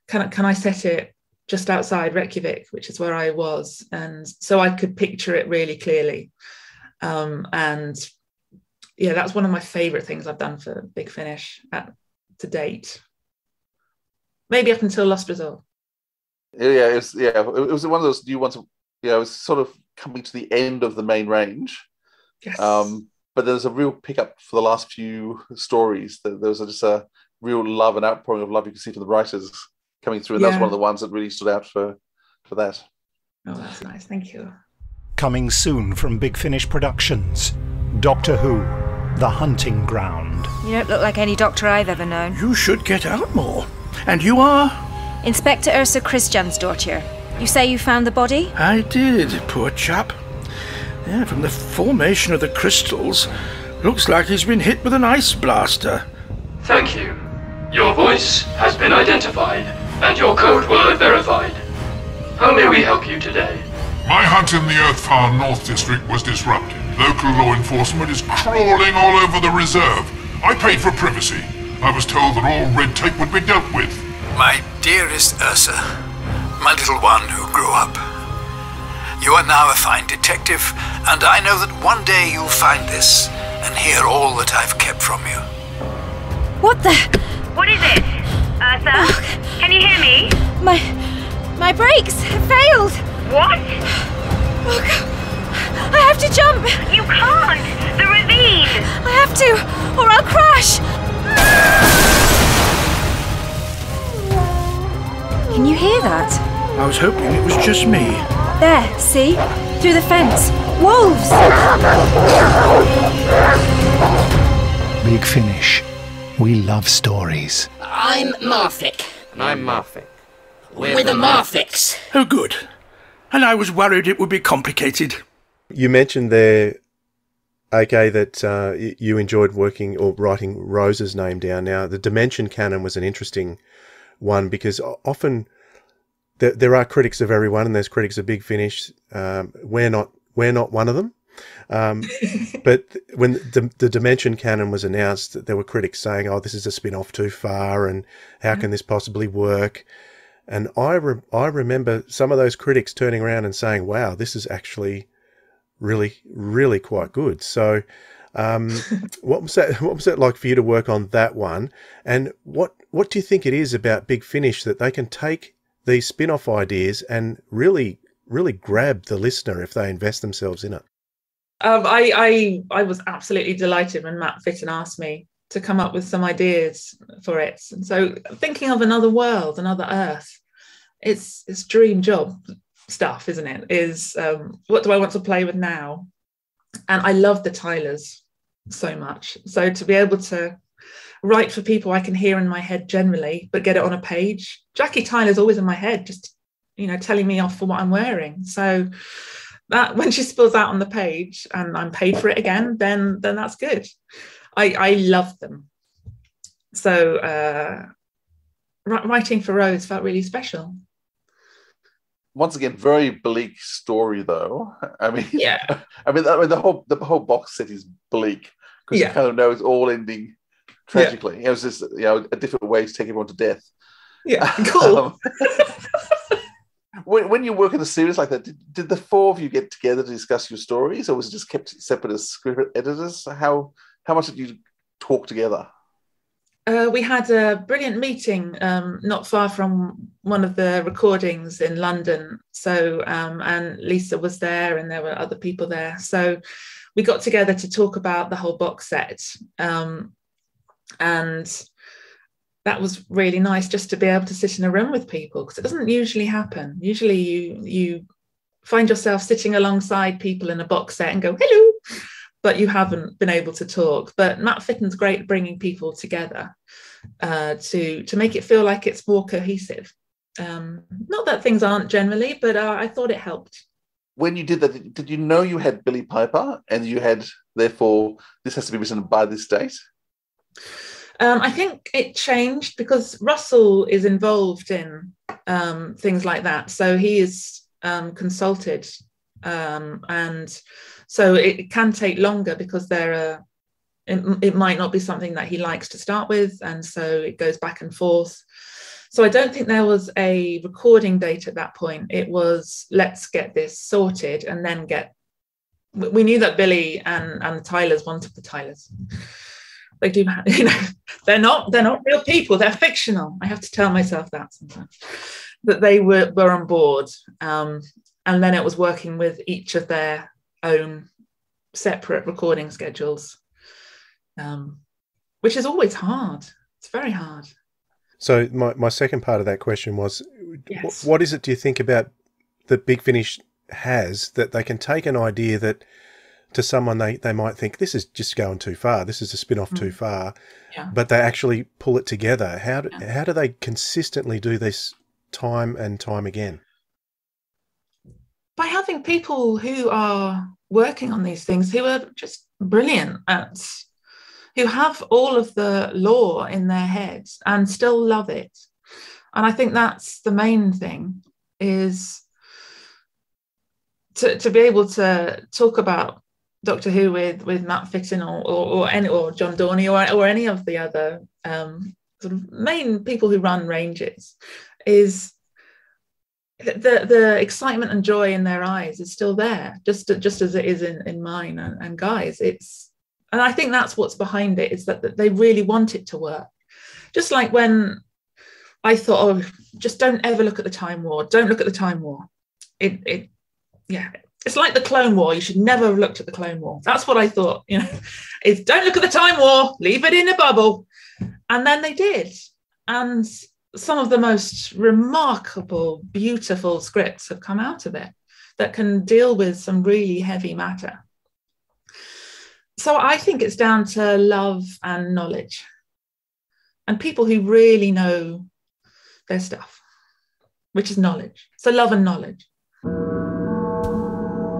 can I set it just outside Reykjavik, which is where I was, and so I could picture it really clearly. And yeah, that's one of my favourite things I've done for Big Finish to date. Maybe up until Lost Resort. Yeah, it was one of those new ones. It was sort of coming to the end of the main range. Yes. But there's a real pickup for the last few stories. There was just a real love and outpouring of love you can see from the writers coming through, and that's one of the ones that really stood out for that. Oh, that's nice. Thank you. Coming soon from Big Finish Productions, Doctor Who, The Hunting Ground. You don't look like any doctor I've ever known. You should get out more. And you are? Inspector Ursa Christiansdottir. You say you found the body? I did, poor chap. Yeah, from the formation of the crystals, looks like he's been hit with an ice blaster. Thank you. Your voice has been identified, and your code word verified. How may we help you today? My hunt in the Earthfar North District was disrupted. Local law enforcement is crawling all over the reserve. I paid for privacy. I was told that all red tape would be dealt with. My dearest Ursa, my little one who grew up. You are now a fine detective, and I know that one day you'll find this and hear all that I've kept from you. What the? What is it? Ursa? Can you hear me? My brakes have failed. What? Oh, God. I have to jump. You can't. I have to, or I'll crash! Can you hear that? I was hoping it was just me. There, see? Through the fence. Wolves! Big Finish. We love stories. I'm Marthic. And I'm Marthic. We're the Marthics. Oh, good. And I was worried it would be complicated. You mentioned there, AK, that you enjoyed working or writing Rose's name down. Now, the Dimension canon was an interesting one because often there are critics of everyone, and there's critics of Big Finish. We're not one of them. But when the Dimension canon was announced, there were critics saying, "Oh, this is a spin-off too far, and how can this possibly work?" And I remember some of those critics turning around and saying, "Wow, this is actually really, really quite good." So, what was that like for you to work on that one? And what do you think it is about Big Finish that they can take these spin-off ideas and really grab the listener if they invest themselves in it? I was absolutely delighted when Matt Fitton asked me to come up with some ideas for it. And so thinking of another world, another Earth, it's dream job stuff, isn't it? Is what do I want to play with now? And I love the Tylers so much. So to be able to write for people I can hear in my head generally, but get it on a page. Jackie Tyler's always in my head, just, telling me off for what I'm wearing. So that when she spills out on the page and I'm paid for it again, then that's good. I love them. So writing for Rose felt really special. Once again, very bleak story, though. I mean, yeah. The whole box set is bleak because you kind of know it's all ending tragically. It was just a different way to take everyone to death. Yeah, cool. When you work in a series like that, did the four of you get together to discuss your stories, or was it just kept separate as script editors? How much did you talk together? We had a brilliant meeting not far from one of the recordings in London. So, and Lisa was there and there were other people there. So we got together to talk about the whole box set. And that was really nice just to be able to sit in a room with people, because it doesn't usually happen. Usually you find yourself sitting alongside people in a box set and go, hello, but you haven't been able to talk. But Matt Fitton's great at bringing people together to make it feel like it's more cohesive. Not that things aren't generally, but I thought it helped. When you did that, did you know you had Billie Piper and you had, therefore, this has to be written by this date? I think it changed because Russell is involved in things like that. So he is consulted. And so it can take longer because it might not be something that he likes to start with. And so it goes back and forth. So I don't think there was a recording date at that point. It was, let's get this sorted and then we knew that Billy and the Tylers wanted the Tylers. They do, they're not real people. They're fictional. I have to tell myself that sometimes. That they were on board, and then it was working with each of their own separate recording schedules, which is always hard. It's very hard. So my second part of that question was, yes. What is it do you think about that Big Finish has that they can take an idea that to someone they might think this is just going too far, this is a spin-off too far, but they actually pull it together? How do they consistently do this time and time again? By having people who are working on these things who are just brilliant who have all of the lore in their heads and still love it. And I think that's the main thing, is to be able to talk about Doctor Who with Matt Fitton or John Dorney or any of the other sort of main people who run ranges, is the excitement and joy in their eyes is still there, just as it is in mine and Guy's. And I think that's what's behind it, is that they really want it to work. Just like when I thought, just don't ever look at the Time War. Don't look at the Time War. It it's like the Clone War. You should never have looked at the Clone War. That's what I thought, is don't look at the Time War, leave it in a bubble. And then they did. And some of the most remarkable, beautiful scripts have come out of it that can deal with some really heavy matter. So I think it's down to love and knowledge and people who really know their stuff, which is knowledge. So love and knowledge.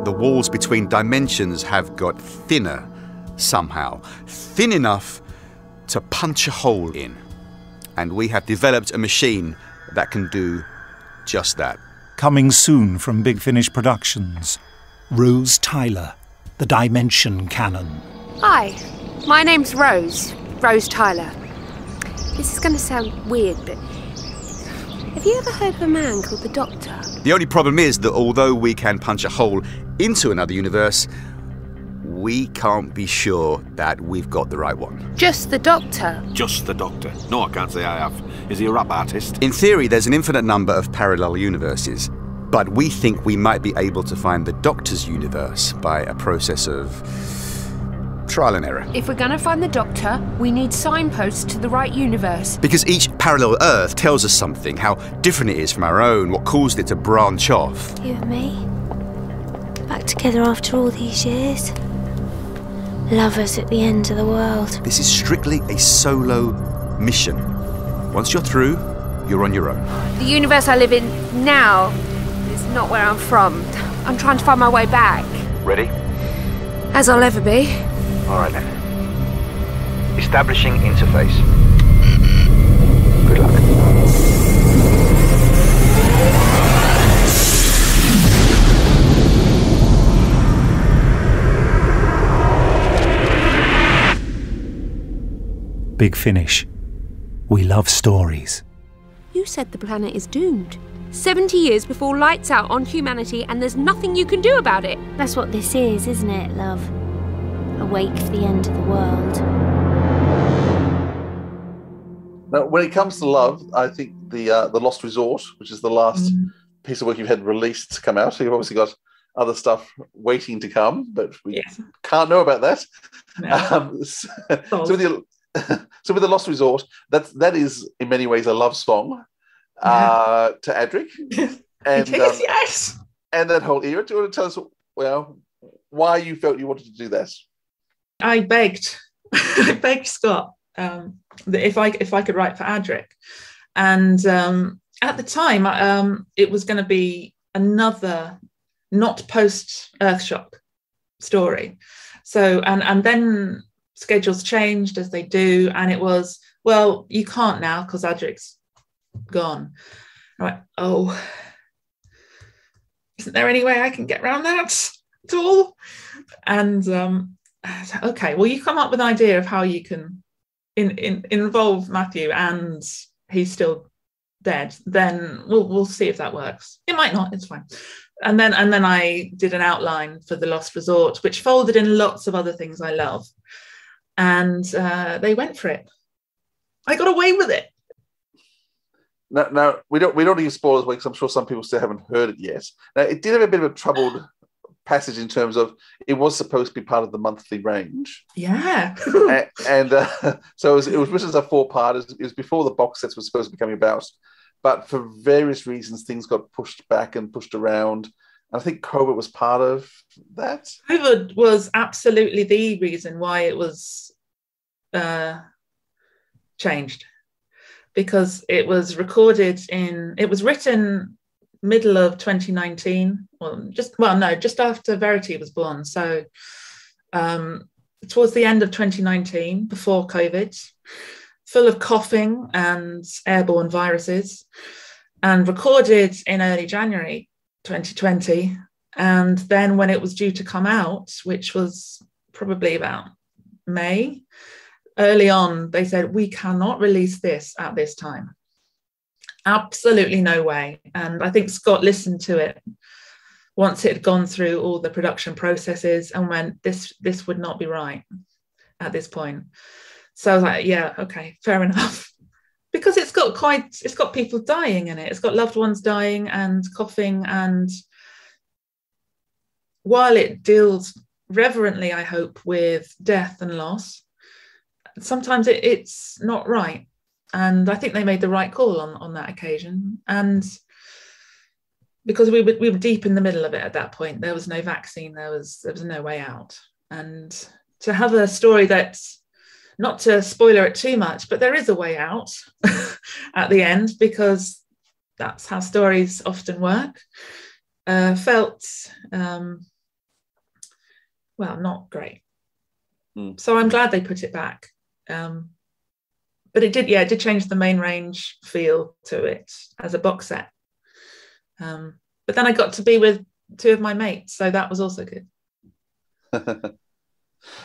The walls between dimensions have got thinner somehow, thin enough to punch a hole in. And we have developed a machine that can do just that. Coming soon from Big Finish Productions, Rose Tyler, the Dimension Cannon. Hi, my name's Rose Tyler. This is going to sound weird, but have you ever heard of a man called the Doctor? The only problem is that although we can punch a hole into another universe, we can't be sure that we've got the right one. Just the Doctor? Just the Doctor. No, I can't say I have. Is he a rap artist? In theory, there's an infinite number of parallel universes, but we think we might be able to find the Doctor's universe by a process of trial and error. If we're going to find the Doctor, we need signposts to the right universe. Because each parallel Earth tells us something, how different it is from our own, what caused it to branch off. You and me, back together after all these years. Lovers at the end of the world. This is strictly a solo mission. Once you're through, you're on your own. The universe I live in now is not where I'm from. I'm trying to find my way back. Ready? As I'll ever be. All right then. Establishing interface. Good luck. Big Finish. We love stories. You said the planet is doomed. 70 years before lights out on humanity, and there's nothing you can do about it. That's what this is, isn't it, love? A wake for the end of the world. Now, when it comes to love, I think the Lost Resort, which is the last piece of work you've had released to come out, so you've obviously got other stuff waiting to come, but we can't know about that. No. So with the Lost Resort, that is in many ways a love song to Adric, and yes, and that whole era. Do you want to tell us, why you felt you wanted to do that? I begged Scott that if I could write for Adric, and at the time it was going to be another not post Earthshock story. So and then schedules changed as they do, and it was, well, you can't now because Adric's gone. Right? Oh, isn't there any way I can get around that at all? And okay, well, you come up with an idea of how you can involve Matthew, and he's still dead. Then we'll see if that works. It might not. It's fine. And then I did an outline for the Lost Resort, which folded in lots of other things I love. And they went for it. I got away with it. Now we don't need to spoil this because I'm sure some people still haven't heard it yet. Now it did have a bit of a troubled passage in terms of it was supposed to be part of the monthly range. Yeah. and so it was written as a 4-part. It was before the box sets were supposed to be coming about, but for various reasons things got pushed back and pushed around. I think COVID was part of that. COVID was absolutely the reason why it was changed, because it was written middle of 2019, just after Verity was born. So towards the end of 2019, before COVID, full of coughing and airborne viruses, and recorded in early January 2020, and then when it was due to come out, which was probably about May, early on, they said, we cannot release this at this time. Absolutely no way. And I think Scott listened to it once it had gone through all the production processes and went, this would not be right at this point. So I was like, yeah, okay, fair enough. Because it's got people dying in it. It's got loved ones dying and coughing and while it deals reverently, I hope, with death and loss, sometimes it's not right. And I think they made the right call on that occasion. And because we were deep in the middle of it at that point, there was no vaccine, there was no way out. And to have a story that's, not to spoiler it too much, but there is a way out at the end, because that's how stories often work, felt, well, not great. So I'm glad they put it back. But it did change the main range feel to it as a box set. But then I got to be with two of my mates, so that was also good.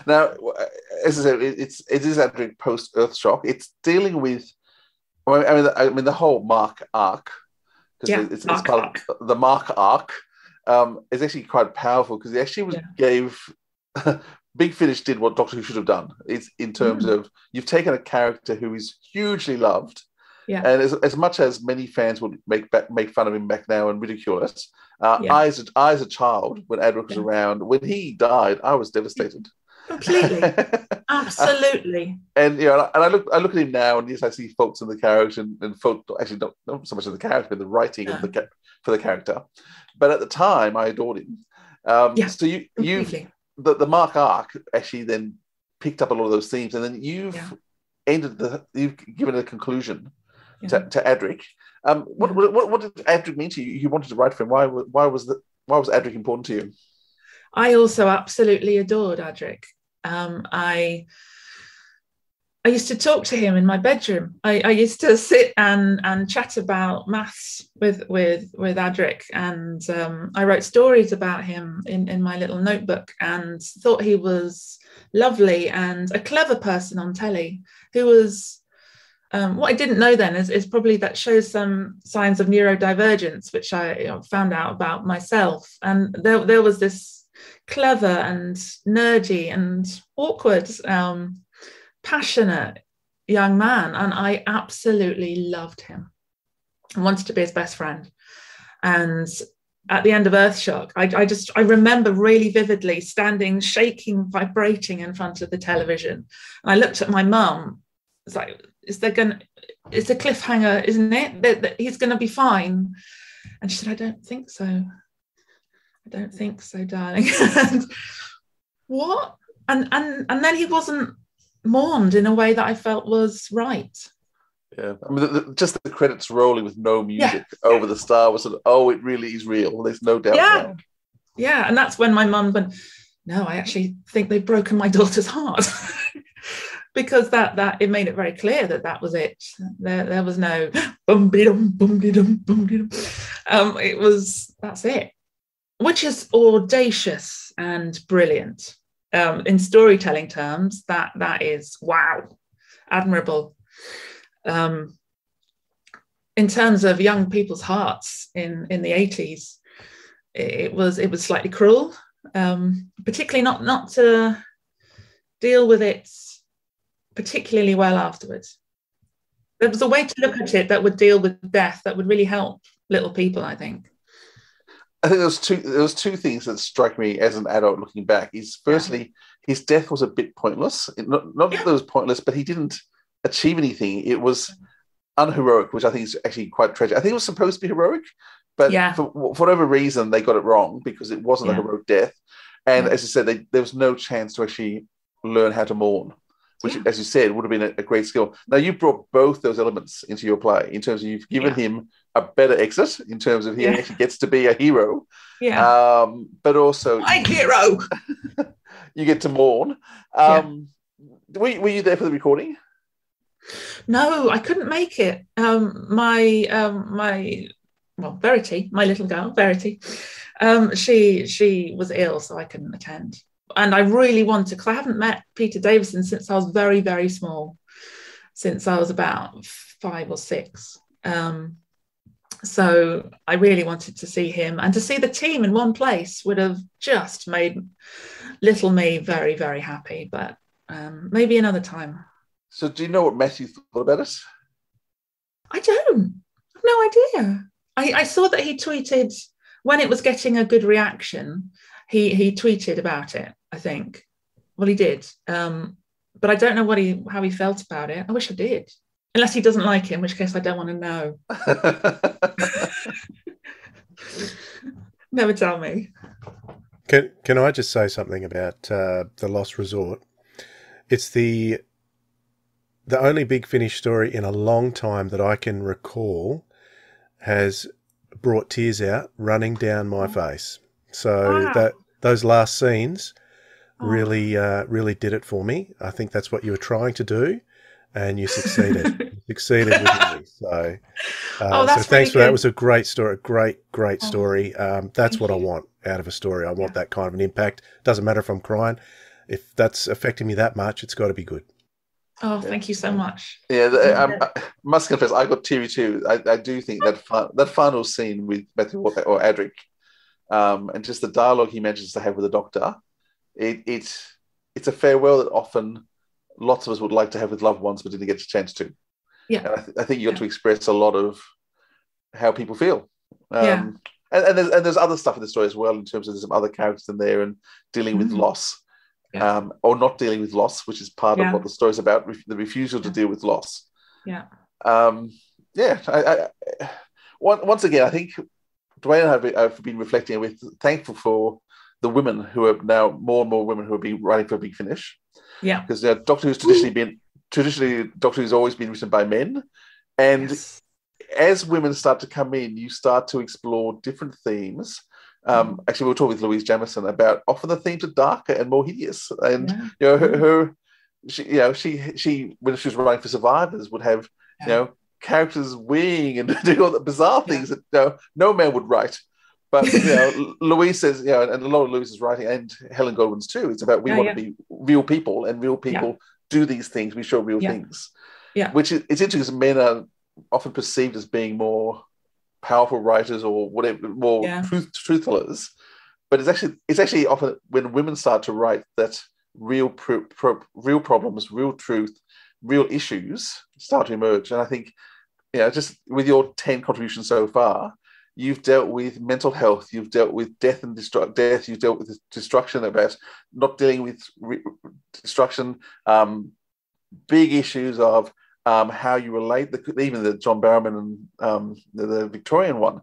Now, as I said, it is Adric post Earthshock. It's dealing with, I mean, the whole Mark arc, because it's part of the Mark arc, is actually quite powerful, because it actually gave Big Finish did what Doctor Who should have done. It's in terms of, you've taken a character who is hugely loved, and as much as many fans would make fun of him back now and ridicule it, I as a child, when Adric was around, when he died, I was devastated. Completely, absolutely. And I look at him now, and yes, I see faults in the character, and fault actually not so much in the character, but the writing of for the character. But at the time, I adored him. So the Mark arc actually then picked up a lot of those themes, and then you've given a conclusion to Adric. What did Adric mean to you? You wanted to write for him. Why was Adric important to you? I also absolutely adored Adric. I used to talk to him in my bedroom. I used to sit and chat about maths with Adric, and I wrote stories about him in my little notebook, and thought he was lovely and a clever person on telly who was, what I didn't know then is probably that shows some signs of neurodivergence, which I found out about myself. And there was this clever and nerdy and awkward, passionate young man, and I absolutely loved him. I wanted to be his best friend. And at the end of Earthshock, I remember really vividly standing, shaking, vibrating in front of the television. And I looked at my mum. It's like, it's a cliffhanger, isn't it? That he's going to be fine. And she said, I don't think so. I don't think so, darling. And what? And then he wasn't mourned in a way that I felt was right. Yeah, I mean, just the credits rolling with no music over the star was sort of, it really is real. There's no doubt. Yeah, and that's when my mum went, no, I actually think they've broken my daughter's heart. Because that it made it very clear that was it. There was no bum-de-dum, bum-de-dum, bum-de-dum. That's it. Which is audacious and brilliant. In storytelling terms, that is, wow, admirable. In terms of young people's hearts in the 80s, it was slightly cruel, particularly not to deal with it particularly well afterwards. There was a way to look at it that would deal with death that would really help little people, I think. I think there was two things that strike me as an adult looking back. Firstly, his death was a bit pointless. Not that it was pointless, but he didn't achieve anything. It was unheroic, which I think is actually quite tragic. I think it was supposed to be heroic, but for whatever reason, they got it wrong, because it wasn't a heroic death. And as you said, there was no chance to actually learn how to mourn, which, as you said, would have been a great skill. Now, you brought both those elements into your play, in terms of you've given him a better exit, in terms of he actually gets to be a hero. But also... My hero! You get to mourn. Were you there for the recording? No, I couldn't make it. Verity, my little girl, Verity, she was ill, so I couldn't attend. And I really wanted, because I haven't met Peter Davison since I was very, very small, since I was about 5 or 6. So I really wanted to see him, and to see the team in one place would have just made little me very, very happy. But maybe another time. So do you know what Matthew thought about it? I don't. I have no idea. I saw that he tweeted when it was getting a good reaction. he tweeted about it, I think. Well, he did. But I don't know how he felt about it. I wish I did. Unless he doesn't like it, in which case I don't want to know. Never tell me. Can I just say something about The Lost Resort? It's the only Big Finish story in a long time that I can recall has brought tears out running down my face. So those last scenes really did it for me. I think that's what you were trying to do, and you succeeded. You succeeded with me. So, so thanks really for that. good. It was a great story, great story. That's what I want out of a story. I want that kind of an impact. Doesn't matter if I'm crying. If that's affecting me that much, it's got to be good. Oh, thank you so much. Yeah, I must confess, I got teary too. I do think that final scene with Matthew or Adric, and just the dialogue he manages to have with the Doctor, it's a farewell that often lots of us would like to have with loved ones, but didn't get a chance to. Yeah, and I think you got to express a lot of how people feel. Yeah. And there's other stuff in the story as well, in terms of there's some other characters in there and dealing with loss. Yeah. Or not dealing with loss, which is part of what the story's about, the refusal to deal with loss. Yeah. Once again, I think Dwayne and I have been reflecting, and we're thankful for the women who are now more and more women who have been writing for Big Finish. Yeah. Because Doctor Who's Doctor Who's always been written by men. And as women start to come in, you start to explore different themes. Actually, we were talking with Louise Jamieson about often the themes are darker and more hideous. And she when she was writing for Survivors would have characters weeing and doing all the bizarre things that no man would write. But Louise says, and a lot of Louise's writing and Helen Goldwyn's too. It's about we want to be real people, and real people do these things. We show real things. Yeah, which it's interesting because men are often perceived as being more powerful writers or whatever, more truth tellers, but it's actually often when women start to write that real problems, real truth, real issues start to emerge. And I think just with your 10 contributions so far, you've dealt with mental health, you've dealt with death and death, you've dealt with destruction, about not dealing with destruction, big issues of how you relate, even the John Barrowman and the Victorian one,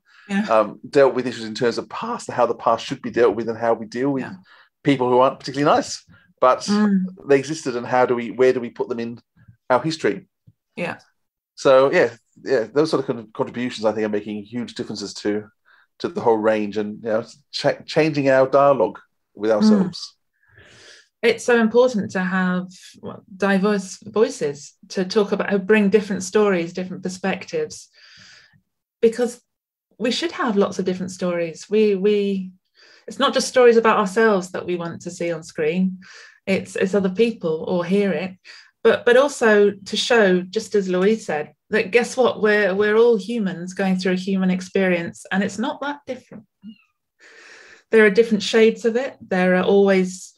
dealt with issues in terms of past, how the past should be dealt with, and how we deal with people who aren't particularly nice, but they existed, and where do we put them in our history? Yeah. So those sort of contributions I think are making huge differences to the whole range, and changing our dialogue with ourselves. It's so important to have diverse voices to talk about, bring different stories, different perspectives, because we should have lots of different stories. It's not just stories about ourselves that we want to see on screen. It's other people or hear it, but also to show, just as Louise said, that guess what, we're all humans going through a human experience, and it's not that different. There are different shades of it. There are always,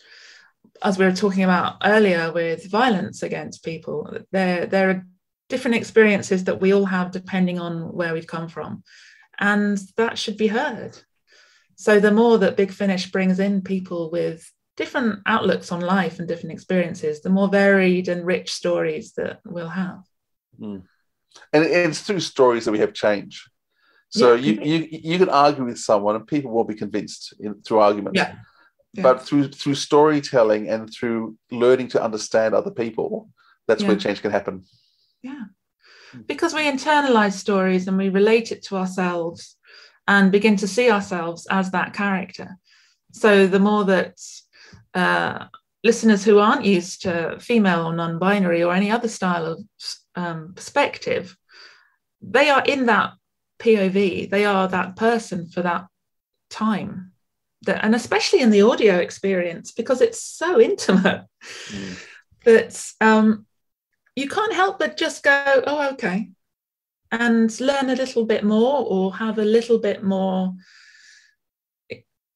as we were talking about earlier with violence against people, there are different experiences that we all have depending on where we've come from, and that should be heard. So the more that Big Finish brings in people with different outlooks on life and different experiences, the more varied and rich stories that we'll have. And it's through stories that we have change. So you can argue with someone and people will be convinced through argument. Yeah. But through storytelling and through learning to understand other people, that's where change can happen. Yeah. Because we internalize stories and we relate it to ourselves and begin to see ourselves as that character. So the more that listeners who aren't used to female or non-binary or any other style of perspective, they are in that POV, they are that person for that time. And especially in the audio experience, because it's so intimate that you can't help but just go, oh, okay, and learn a little bit more or have a little bit more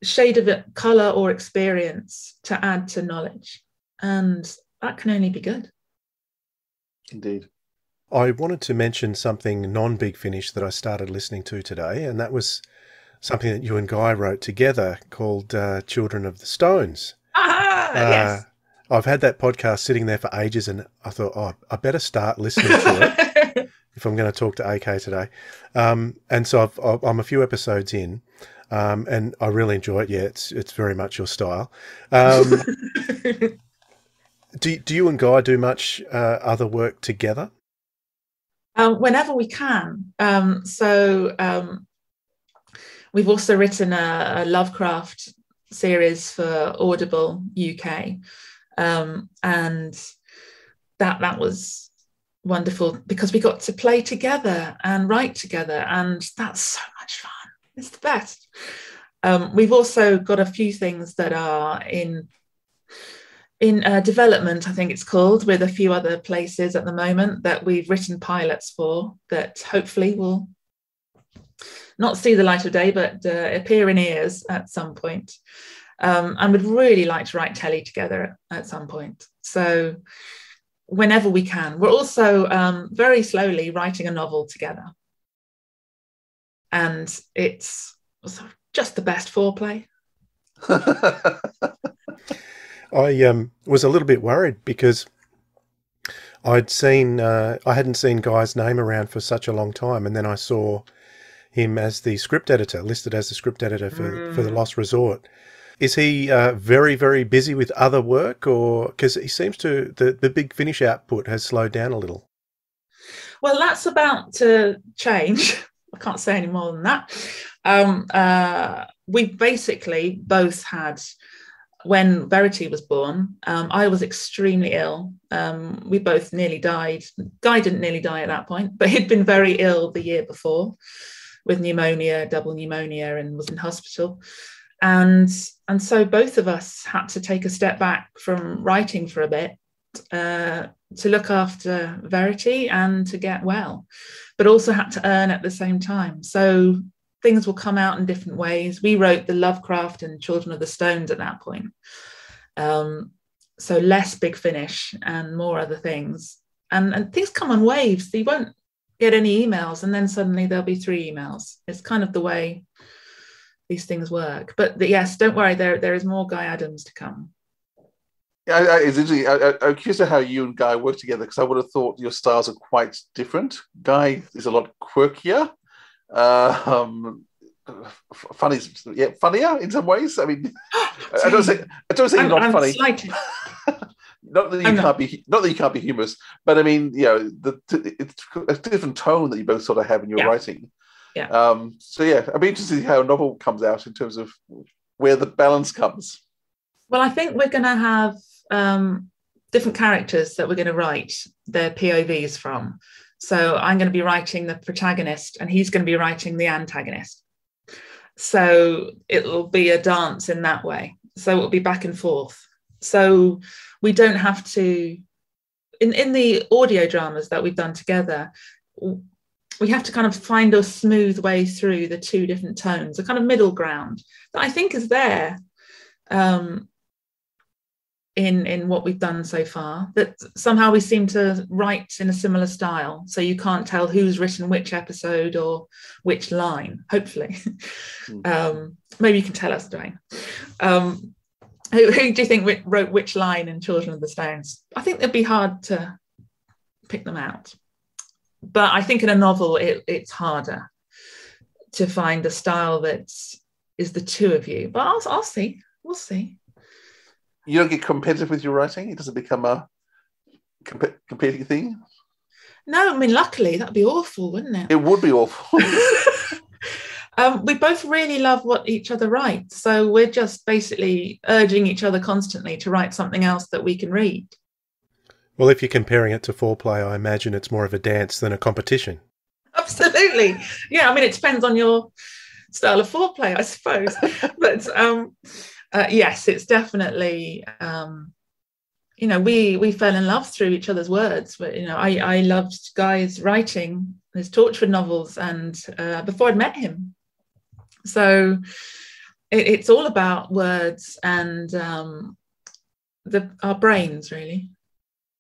shade of it, colour or experience to add to knowledge. And that can only be good. Indeed. I wanted to mention something non-Big Finish that I started listening to today, and that was something that you and Guy wrote together called Children of the Stones. Yes. I've had that podcast sitting there for ages, and I thought, oh, I better start listening to it if I'm going to talk to AK today. And so I'm a few episodes in, and I really enjoy it. Yeah, it's very much your style. Do you and Guy do much other work together? Whenever we can. We've also written a Lovecraft series for Audible UK. And that was wonderful because we got to play together and write together, and that's so much fun. It's the best. We've also got a few things that are in development, I think it's called, with a few other places at the moment that we've written pilots for that hopefully will not see the light of day, but appear in ears at some point. And would really like to write telly together at some point. So whenever we can. We're also very slowly writing a novel together. And it's just the best foreplay. I was a little bit worried because I hadn't seen Guy's name around for such a long time, and then I saw him as the script editor, listed as the script editor for The Lost Resort. Is he very, very busy with other work, or because he seems to the Big Finish output has slowed down a little? Well, that's about to change. I can't say any more than that. We basically both had, when Verity was born, I was extremely ill. We both nearly died. Guy didn't nearly die at that point, but he'd been very ill the year before with pneumonia, double pneumonia, and was in hospital. And so both of us had to take a step back from writing for a bit to look after Verity and to get well, but also had to earn at the same time. So things will come out in different ways. We wrote the Lovecraft and Children of the Stones at that point. So less Big Finish and more other things. And things come on waves. So you won't get any emails and then suddenly there'll be 3 emails. It's kind of the way these things work. But yes, don't worry, there is more Guy Adams to come. Yeah, it's interesting. I'm curious to how you and Guy work together, because I would have thought your styles are quite different. Guy is a lot quirkier, funnier in some ways. I mean, I don't say you're not funny. Not that you can't be humorous, but I mean, you know, it's a different tone that you both sort of have in your writing. Yeah. So yeah, I'd be interested to see how a novel comes out in terms of where the balance comes. Well, I think we're going to have different characters that we're going to write their POVs from. So I'm going to be writing the protagonist and he's going to be writing the antagonist. So it'll be a dance in that way. So it'll be back and forth. So we don't have to, in the audio dramas that we've done together, we have to kind of find a smooth way through the 2 different tones, a kind of middle ground that I think is there in what we've done so far, that somehow we seem to write in a similar style. So you can't tell who's written which episode or which line, hopefully. Maybe you can tell us, Dwayne. Who do you think wrote which line in Children of the Stones? I think it'd be hard to pick them out. But I think in a novel, it's harder to find a style that is the 2 of you. But I'll see. We'll see. You don't get competitive with your writing? It doesn't become a competing thing? No, I mean, luckily, that'd be awful, wouldn't it? It would be awful. We both really love what each other writes. So we're just basically urging each other constantly to write something else that we can read. Well, if you're comparing it to foreplay, I imagine it's more of a dance than a competition. Absolutely. Yeah, I mean, it depends on your style of foreplay, I suppose. But yes, it's definitely, you know, we fell in love through each other's words. But, you know, I loved Guy's writing, his Torchwood novels, and before I'd met him. So it's all about words and our brains, really.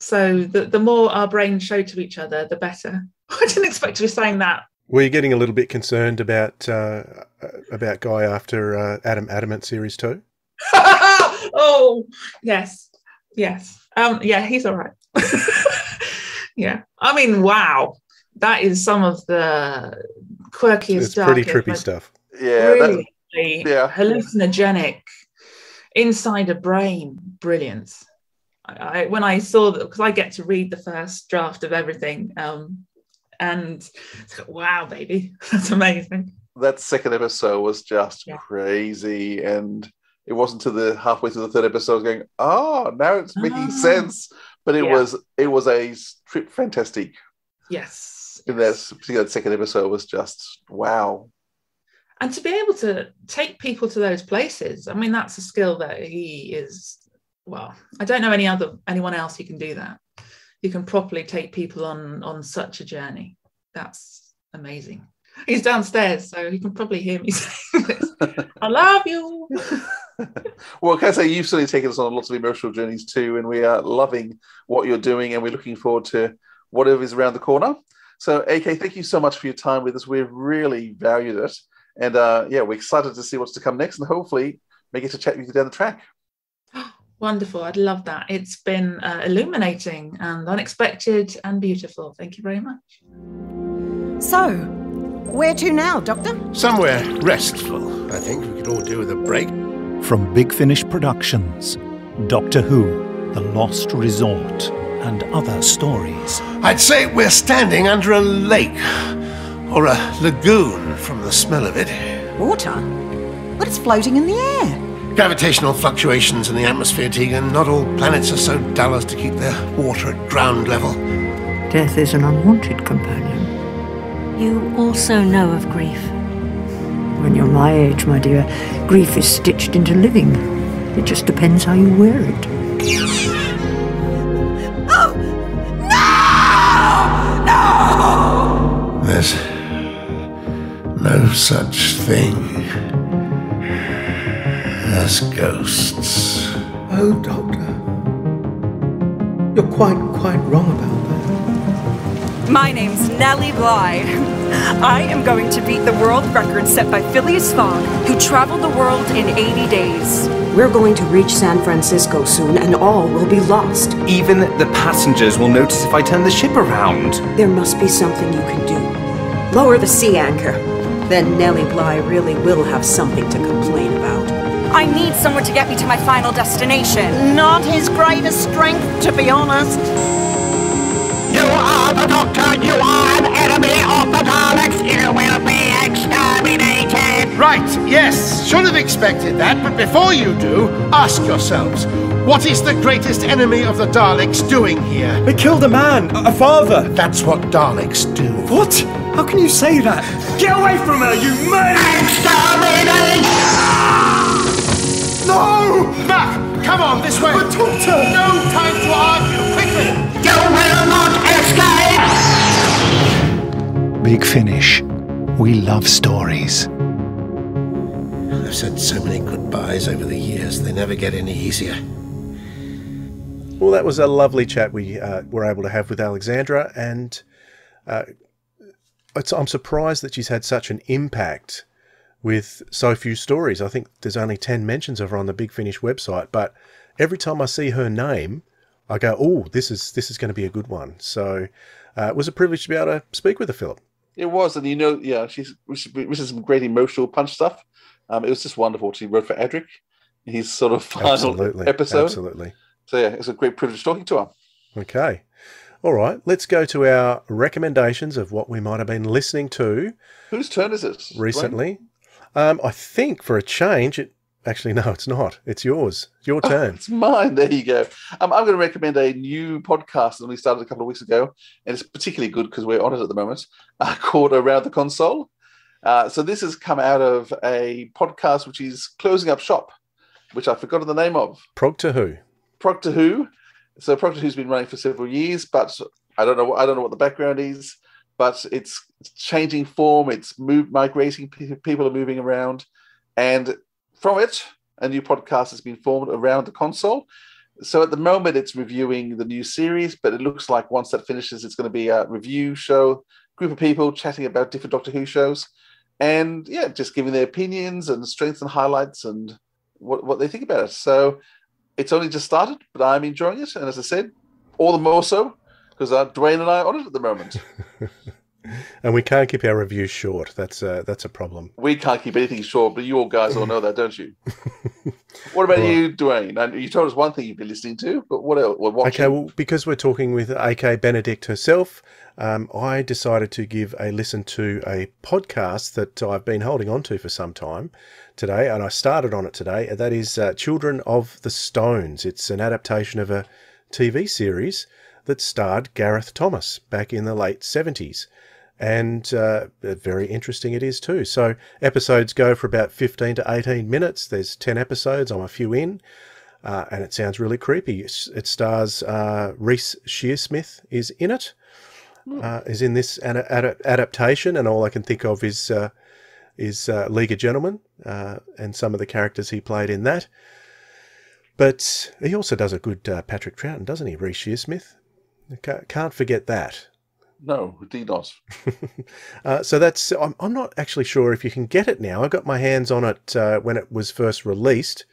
So the more our brains show to each other, the better. I didn't expect to be saying that Were you getting a little bit concerned about Guy after Adamant Series 2? Oh, yes. Yeah, he's all right. Yeah. I mean, wow. That is some of the quirkiest, it's pretty trippy stuff. Yeah. Really hallucinogenic, inside a brain brilliance. When I saw that, because I get to read the first draft of everything, and it's like, wow, baby, that's amazing. That second episode was just crazy, and it wasn't until the halfway through the third episode going, now it's making sense. But it was a trip fantastic. Yes. In that particular second episode was just wow. And to be able to take people to those places, I mean, that's a skill that he is. Well, I don't know anyone else who can do that. You can properly take people on such a journey. That's amazing. He's downstairs, so he can probably hear me saying this. I love you. Well, can I say you've certainly taken us on lots of emotional journeys too, and we are loving what you're doing, and we're looking forward to whatever is around the corner. So, AK, thank you so much for your time with us. We've really valued it, and we're excited to see what's to come next, and hopefully we get to chat with you down the track. Wonderful. I'd love that. It's been illuminating and unexpected and beautiful. Thank you very much. So, where to now, Doctor? Somewhere restful. I think we could all do with a break. From Big Finish Productions, Doctor Who, The Lost Resort, and other stories. I'd say we're standing under a lake, or a lagoon from the smell of it. Water? But it's floating in the air. Gravitational fluctuations in the atmosphere, Tegan. Not all planets are so dull as to keep their water at ground level. Death is an unwanted companion. You also know of grief. When you're my age, my dear, grief is stitched into living. It just depends how you wear it. Oh! No! No! There's no such thing as ghosts. Oh, Doctor. You're quite wrong about that. My name's Nellie Bly. I am going to beat the world record set by Phileas Fogg, who traveled the world in 80 days. We're going to reach San Francisco soon, and all will be lost. Even the passengers will notice if I turn the ship around. There must be something you can do. Lower the sea anchor. Then Nellie Bly really will have something to complain about. I need someone to get me to my final destination. Not his greatest strength, to be honest. You are the Doctor. You are an enemy of the Daleks. You will be exterminated. Right, yes. Should have expected that, but before you do, ask yourselves, what is the greatest enemy of the Daleks doing here? They killed a man, a father. That's what Daleks do. What? How can you say that? Get away from her, you man! Exterminate! No! Back! Come on, this way! But Doctor! No time to argue! Quickly! You will not escape! Big Finish. We love stories. I've said so many goodbyes over the years, they never get any easier. Well, that was a lovely chat we were able to have with Alexandra, and I'm surprised that she's had such an impact with so few stories. I think there's only 10 mentions of her on the Big Finish website, but every time I see her name, I go, oh, this is going to be a good one. So it was a privilege to be able to speak with her, Philip. It was, and she's some great emotional punch stuff. It was just wonderful. She wrote for Adric, his sort of final episode. Absolutely. So yeah, it's a great privilege talking to her. Okay. All right, let's go to our recommendations of what we might have been listening to. Whose turn is it recently? I think for a change, actually, no, it's not. It's yours. It's your turn. It's mine. There you go. I'm going to recommend a new podcast that we started a couple of weeks ago, and it's particularly good because we're on it at the moment, called Around the Console. So this has come out of a podcast which is closing up shop, which I've forgotten the name of. Proctor Who. So Proctor Who's been running for several years, but I don't know what the background is. But it's changing form. It's migrating. People are moving around, and from it, a new podcast has been formed Around the Console. So at the moment, it's reviewing the new series, but it looks like once that finishes, it's going to be a review show group of people chatting about different Doctor Who shows, and yeah, just giving their opinions and strengths and highlights and what they think about it. So it's only just started, but I'm enjoying it, and as I said, all the more so because Dwayne and I are on it at the moment. And we can't keep our reviews short. That's a problem. We can't keep anything short, but you all guys all know that, don't you? What about you, Dwayne? And you told us one thing you've been listening to, but what else? What watching? Okay, well, because we're talking with AK Benedict herself, I decided to give a listen to a podcast that I've been holding on to for some time today, and I started on it today, and that is Children of the Stones. It's an adaptation of a TV series that starred Gareth Thomas back in the late 70s. And very interesting it is too. So episodes go for about 15 to 18 minutes. There's 10 episodes. I'm a few in. And it sounds really creepy. It stars Reece Shearsmith is in it. Is in this adaptation. And all I can think of is League of Gentlemen and some of the characters he played in that. But he also does a good Patrick Troughton, doesn't he, Reece Shearsmith? Can't forget that. No, indeed not. So that's, I'm not actually sure if you can get it now. I got my hands on it when it was first released.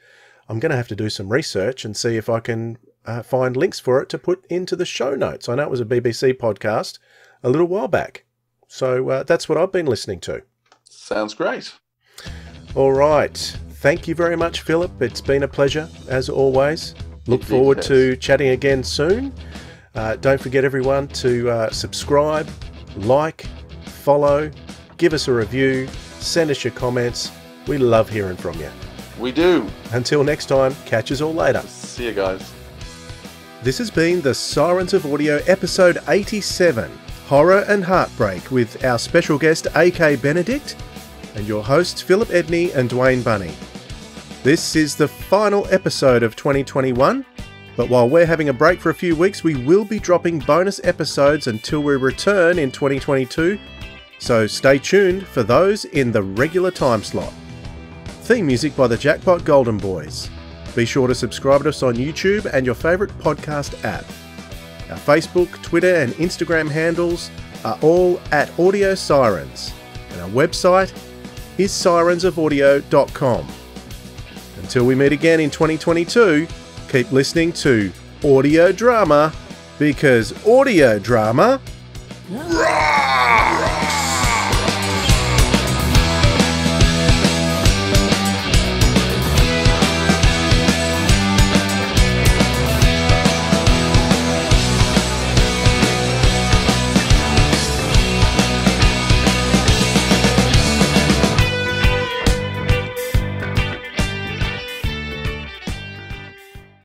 I'm going to have to do some research and see if I can find links for it to put into the show notes. I know it was a BBC podcast a little while back. So that's what I've been listening to. Sounds great. All right. Thank you very much, Philip. It's been a pleasure, as always. Look forward to chatting again soon. Don't forget, everyone, to subscribe, like, follow, give us a review, send us your comments. We love hearing from you. We do. Until next time, catch us all later. See you guys. This has been the Sirens of Audio episode 87, Horror and Heartbreak, with our special guest AK Benedict and your hosts Philip Edney and Dwayne Bunny. This is the final episode of 2021. But while we're having a break for a few weeks, we will be dropping bonus episodes until we return in 2022, so stay tuned for those in the regular time slot. Theme music by the Jackpot Golden Boys. Be sure to subscribe to us on YouTube and your favourite podcast app. Our Facebook, Twitter and Instagram handles are all at Audio Sirens, and our website is sirensofaudio.com. Until we meet again in 2022, keep listening to Audio Drama, because Audio Drama